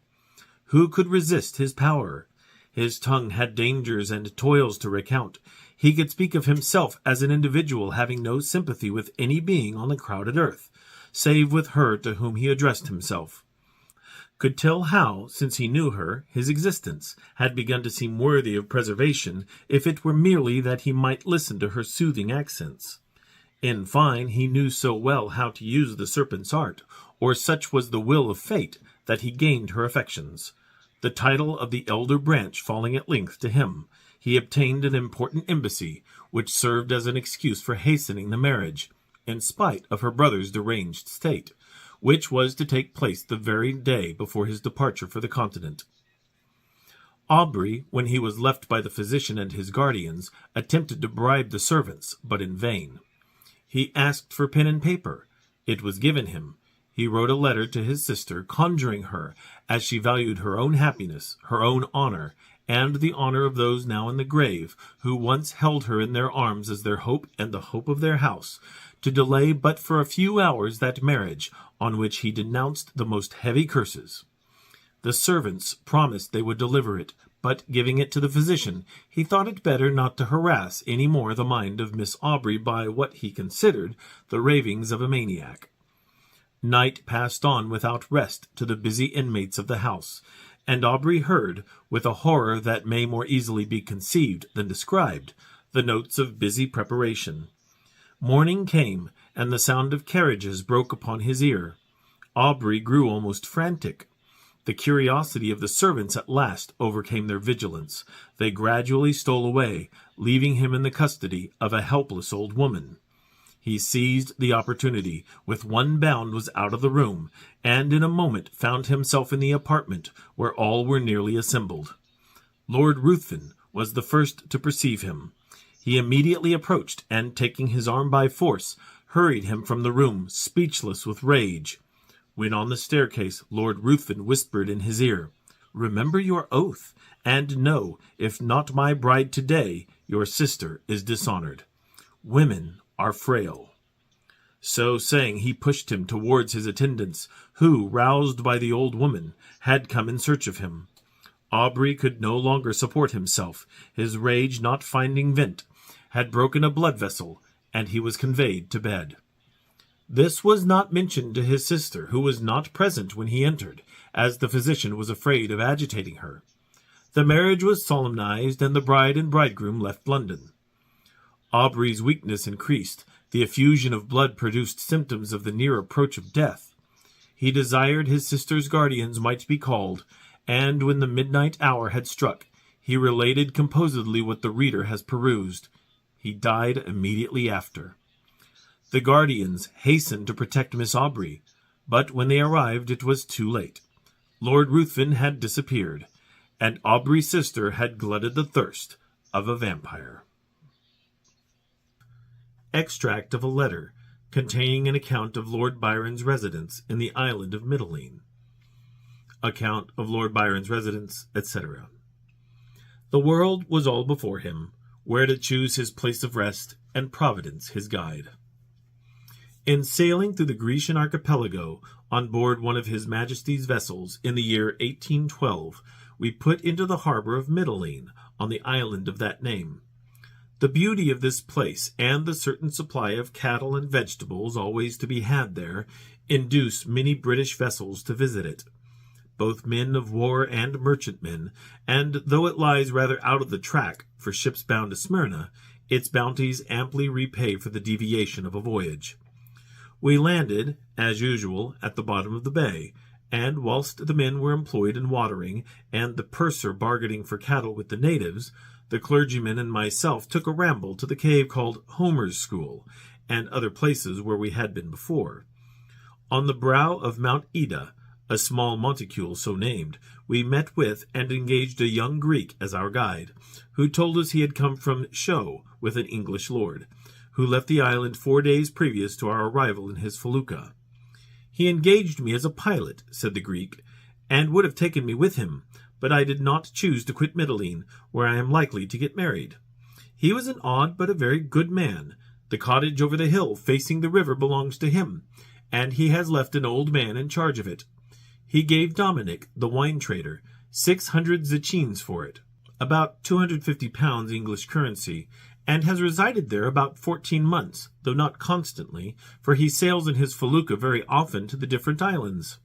Who could resist his power? His tongue had dangers and toils to recount. He could speak of himself as an individual having no sympathy with any being on the crowded earth, save with her to whom he addressed himself. Could tell how, since he knew her, his existence had begun to seem worthy of preservation, if it were merely that he might listen to her soothing accents. In fine, he knew so well how to use the serpent's art, or such was the will of fate, that he gained her affections. The title of the elder branch falling at length to him, he obtained an important embassy, which served as an excuse for hastening the marriage, in spite of her brother's deranged state, which was to take place the very day before his departure for the continent. Aubrey, when he was left by the physician and his guardians, attempted to bribe the servants, but in vain. He asked for pen and paper. It was given him. He wrote a letter to his sister, conjuring her, as she valued her own happiness, her own honor, and the honor of those now in the grave, who once held her in their arms as their hope and the hope of their house, to delay but for a few hours that marriage, on which he denounced the most heavy curses. The servants promised they would deliver it, but giving it to the physician, he thought it better not to harass any more the mind of Miss Aubrey by what he considered the ravings of a maniac. Night passed on without rest to the busy inmates of the house, and Aubrey heard, with a horror that may more easily be conceived than described, the notes of busy preparation. Morning came, and the sound of carriages broke upon his ear. Aubrey grew almost frantic. The curiosity of the servants at last overcame their vigilance. They gradually stole away, leaving him in the custody of a helpless old woman. He seized the opportunity, with one bound was out of the room, and in a moment found himself in the apartment where all were nearly assembled. Lord Ruthven was the first to perceive him. He immediately approached, and taking his arm by force, hurried him from the room, speechless with rage. When on the staircase, Lord Ruthven whispered in his ear, "Remember your oath, and know, if not my bride today, your sister is dishonored. Women are frail." So saying, he pushed him towards his attendants, who, roused by the old woman, had come in search of him. Aubrey could no longer support himself. His rage, not finding vent, had broken a blood vessel, and he was conveyed to bed. This was not mentioned to his sister, who was not present when he entered, as the physician was afraid of agitating her. The marriage was solemnized, and the bride and bridegroom left London. Aubrey's weakness increased. The effusion of blood produced symptoms of the near approach of death. He desired his sister's guardians might be called, and when the midnight hour had struck, he related composedly what the reader has perused. He died immediately after. The guardians hastened to protect Miss Aubrey, but when they arrived it was too late. Lord Ruthven had disappeared, and Aubrey's sister had glutted the thirst of a vampire. Extract of a letter containing an account of Lord Byron's residence in the island of Mitylene. Account of Lord Byron's residence, etc. The world was all before him, where to choose his place of rest, and Providence his guide. In sailing through the Grecian archipelago on board one of His Majesty's vessels in the year 1812, we put into the harbor of Mitylene, on the island of that name. The beauty of this place, and the certain supply of cattle and vegetables always to be had there, induce many British vessels to visit it, both men of war and merchantmen, and though it lies rather out of the track for ships bound to Smyrna, its bounties amply repay for the deviation of a voyage. We landed, as usual, at the bottom of the bay, and whilst the men were employed in watering, and the purser bargaining for cattle with the natives, the clergyman and myself took a ramble to the cave called Homer's School, and other places where we had been before. On the brow of Mount Ida, a small monticule so named, we met with and engaged a young Greek as our guide, who told us he had come from Show with an English lord, who left the island 4 days previous to our arrival in his felucca. He engaged me as a pilot, said the Greek, and would have taken me with him, but I did not choose to quit Mitylene, where I am likely to get married. He was an odd but a very good man. The cottage over the hill facing the river belongs to him, and he has left an old man in charge of it. He gave Dominic, the wine trader, 600 zecchines for it, about £250 English currency, and has resided there about 14 months, though not constantly, for he sails in his felucca very often to the different islands.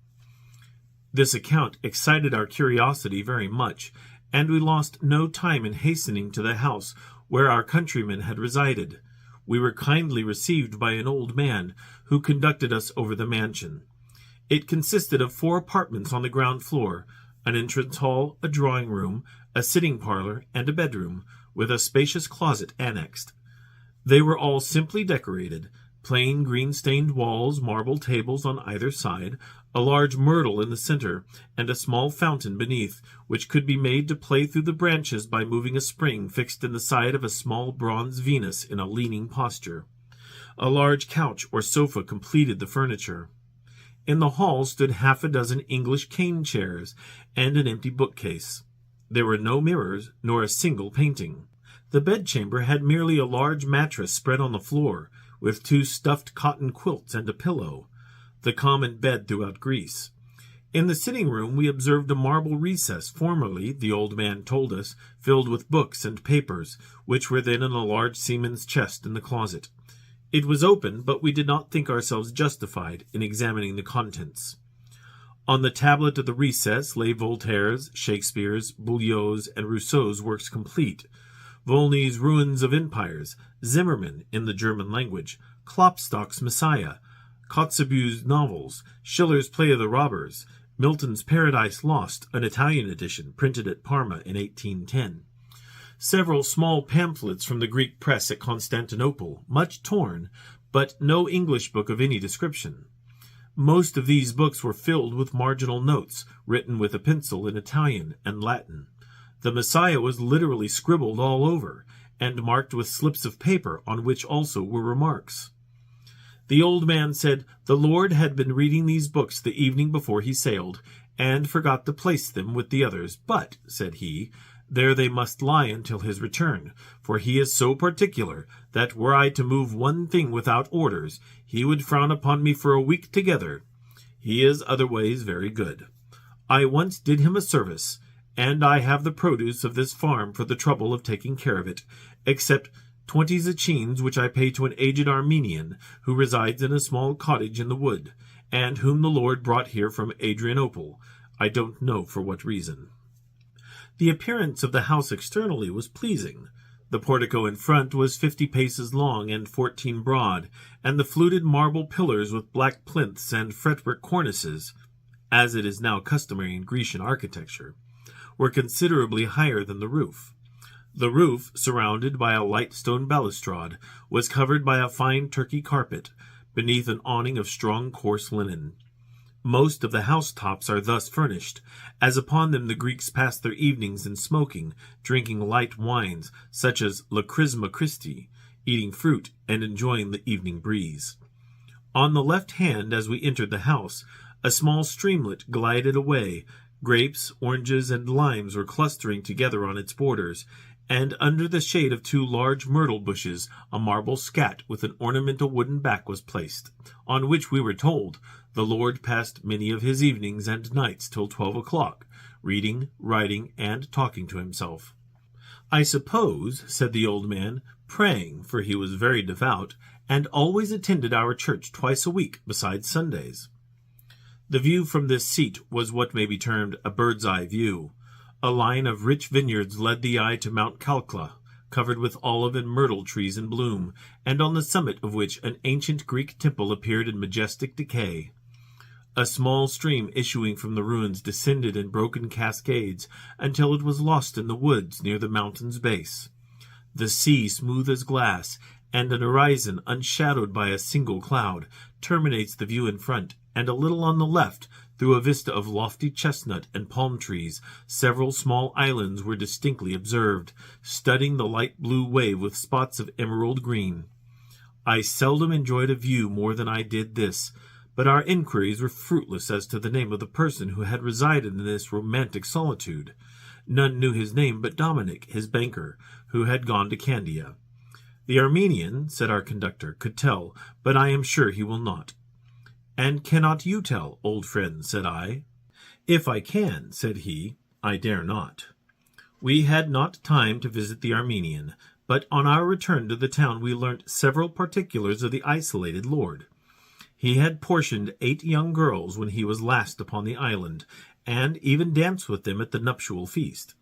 This account excited our curiosity very much, and we lost no time in hastening to the house where our countryman had resided. We were kindly received by an old man, who conducted us over the mansion. It consisted of 4 apartments on the ground floor, an entrance hall, a drawing room, a sitting parlor, and a bedroom, with a spacious closet annexed. They were all simply decorated, plain green-stained walls, marble tables on either side, a large myrtle in the center, and a small fountain beneath, which could be made to play through the branches by moving a spring fixed in the side of a small bronze Venus in a leaning posture. A large couch or sofa completed the furniture. In the hall stood 6 English cane chairs and an empty bookcase. There were no mirrors, nor a single painting. The bedchamber had merely a large mattress spread on the floor, with 2 stuffed cotton quilts and a pillow, the common bed throughout Greece. In the sitting room we observed a marble recess, formerly, the old man told us, filled with books and papers, which were then in a large seaman's chest in the closet. It was open, but we did not think ourselves justified in examining the contents. On the tablet of the recess lay Voltaire's, Shakespeare's, Boileau's, and Rousseau's works complete, Volney's Ruins of Empires, Zimmermann in the German language, Klopstock's Messiah, Kotzebue's novels, Schiller's Play of the Robbers, Milton's Paradise Lost, an Italian edition printed at Parma in 1810. Several small pamphlets from the Greek press at Constantinople, much torn, but no English book of any description. Most of these books were filled with marginal notes, written with a pencil in Italian and Latin. The Messiah was literally scribbled all over, and marked with slips of paper on which also were remarks. The old man said the Lord had been reading these books the evening before he sailed, and forgot to place them with the others, but, said he, there they must lie until his return, for he is so particular that were I to move one thing without orders, he would frown upon me for a week together. He is otherways very good. I once did him a service, and I have the produce of this farm for the trouble of taking care of it, except 20 zecchines which I pay to an aged Armenian, who resides in a small cottage in the wood, and whom the Lord brought here from Adrianople, I don't know for what reason. The appearance of the house externally was pleasing. The portico in front was 50 paces long and 14 broad, and the fluted marble pillars with black plinths and fretwork cornices, as it is now customary in Grecian architecture, were considerably higher than the roof. The roof, surrounded by a light stone balustrade, was covered by a fine Turkey carpet, beneath an awning of strong coarse linen. Most of the housetops are thus furnished, as upon them the Greeks passed their evenings in smoking, drinking light wines, such as La Chrisma Christi, eating fruit, and enjoying the evening breeze. On the left hand, as we entered the house, a small streamlet glided away. Grapes, oranges, and limes were clustering together on its borders, and under the shade of 2 large myrtle bushes a marble scat with an ornamental wooden back was placed, on which, we were told, the Lord passed many of his evenings and nights till 12 o'clock, reading, writing, and talking to himself. I suppose, said the old man, praying, for he was very devout, and always attended our church twice a week, besides Sundays. The view from this seat was what may be termed a bird's-eye view. A line of rich vineyards led the eye to Mount Calcla, covered with olive and myrtle trees in bloom, and on the summit of which an ancient Greek temple appeared in majestic decay. A small stream issuing from the ruins descended in broken cascades until it was lost in the woods near the mountain's base. The sea, smooth as glass, and an horizon unshadowed by a single cloud, terminates the view in front, and a little on the left, through a vista of lofty chestnut and palm trees, several small islands were distinctly observed, studding the light blue wave with spots of emerald green. I seldom enjoyed a view more than I did this, but our inquiries were fruitless as to the name of the person who had resided in this romantic solitude. None knew his name but Dominic, his banker, who had gone to Candia. The Armenian, said our conductor, could tell, but I am sure he will not. And cannot you tell, old friend? Said I. If I can, said he, I dare not. We had not time to visit the Armenian, but on our return to the town we learnt several particulars of the isolated lord. He had portioned 8 young girls when he was last upon the island, and even danced with them at the nuptial feast.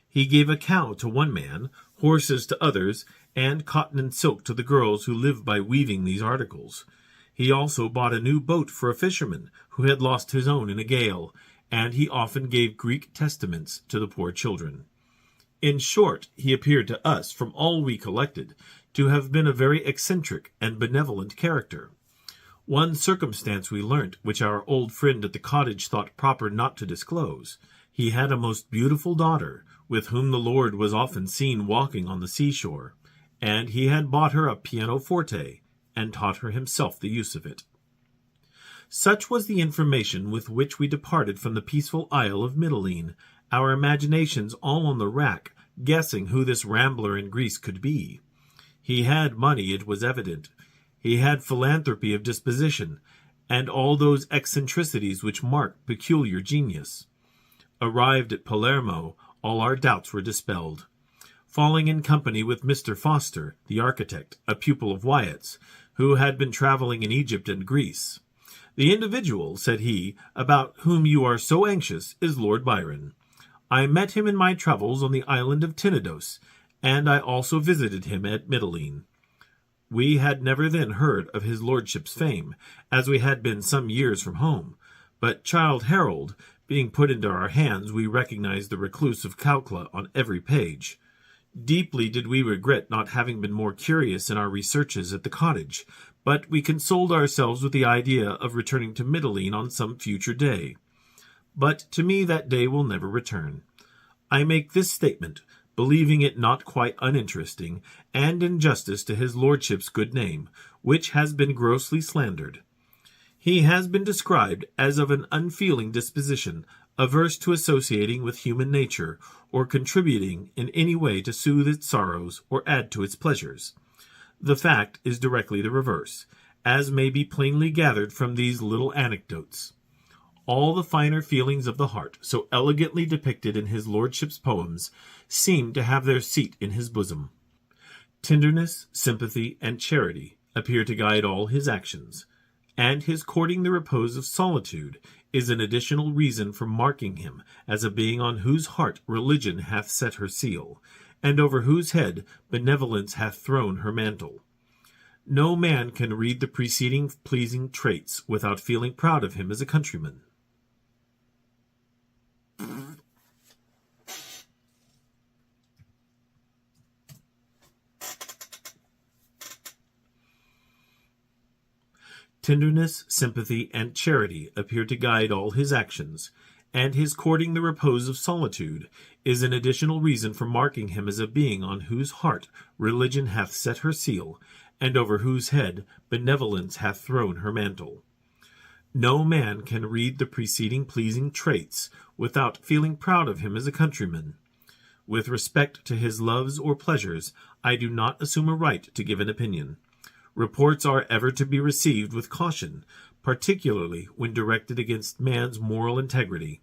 He gave a cow to one man, horses to others, and cotton and silk to the girls who lived by weaving these articles. He also bought a new boat for a fisherman who had lost his own in a gale, and he often gave Greek testaments to the poor children. In short, he appeared to us, from all we collected, to have been a very eccentric and benevolent character. One circumstance we learnt, which our old friend at the cottage thought proper not to disclose. He had a most beautiful daughter, with whom the Lord was often seen walking on the seashore, and he had bought her a pianoforte, and taught her himself the use of it. Such was the information with which we departed from the peaceful isle of Mitylene, our imaginations all on the rack, guessing who this rambler in Greece could be. He had money, it was evident. He had philanthropy of disposition, and all those eccentricities which mark peculiar genius. Arrived at Palermo, all our doubts were dispelled. Falling in company with Mr. Foster, the architect, a pupil of Wyatt's, who had been travelling in Egypt and Greece. The individual, said he, about whom you are so anxious is Lord Byron. I met him in my travels on the island of Tenedos, and I also visited him at Mitylene. We had never then heard of his lordship's fame, as we had been some years from home, but Childe Harold being put into our hands, we recognized the recluse of Calcla on every page. Deeply did we regret not having been more curious in our researches at the cottage, but we consoled ourselves with the idea of returning to Mitylene on some future day. But to me that day will never return. I make this statement, believing it not quite uninteresting, and in justice to his lordship's good name, which has been grossly slandered. He has been described as of an unfeeling disposition, averse to associating with human nature, or contributing in any way to soothe its sorrows or add to its pleasures. The fact is directly the reverse, as may be plainly gathered from these little anecdotes. All the finer feelings of the heart, so elegantly depicted in his lordship's poems, seem to have their seat in his bosom. Tenderness, sympathy, and charity appear to guide all his actions, and his courting the repose of solitude is an additional reason for marking him as a being on whose heart religion hath set her seal, and over whose head benevolence hath thrown her mantle. No man can read the preceding pleasing traits without feeling proud of him as a countryman. Tenderness, sympathy, and charity appear to guide all his actions, and his courting the repose of solitude is an additional reason for marking him as a being on whose heart religion hath set her seal, and over whose head benevolence hath thrown her mantle. No man can read the preceding pleasing traits without feeling proud of him as a countryman. With respect to his loves or pleasures, I do not assume a right to give an opinion. Reports are ever to be received with caution, particularly when directed against man's moral integrity,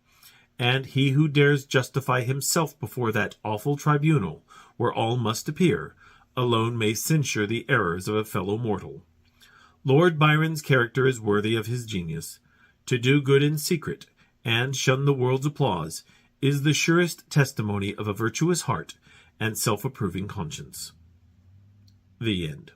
and he who dares justify himself before that awful tribunal, where all must appear, alone may censure the errors of a fellow mortal. Lord Byron's character is worthy of his genius. To do good in secret, and shun the world's applause, is the surest testimony of a virtuous heart and self-approving conscience. The end.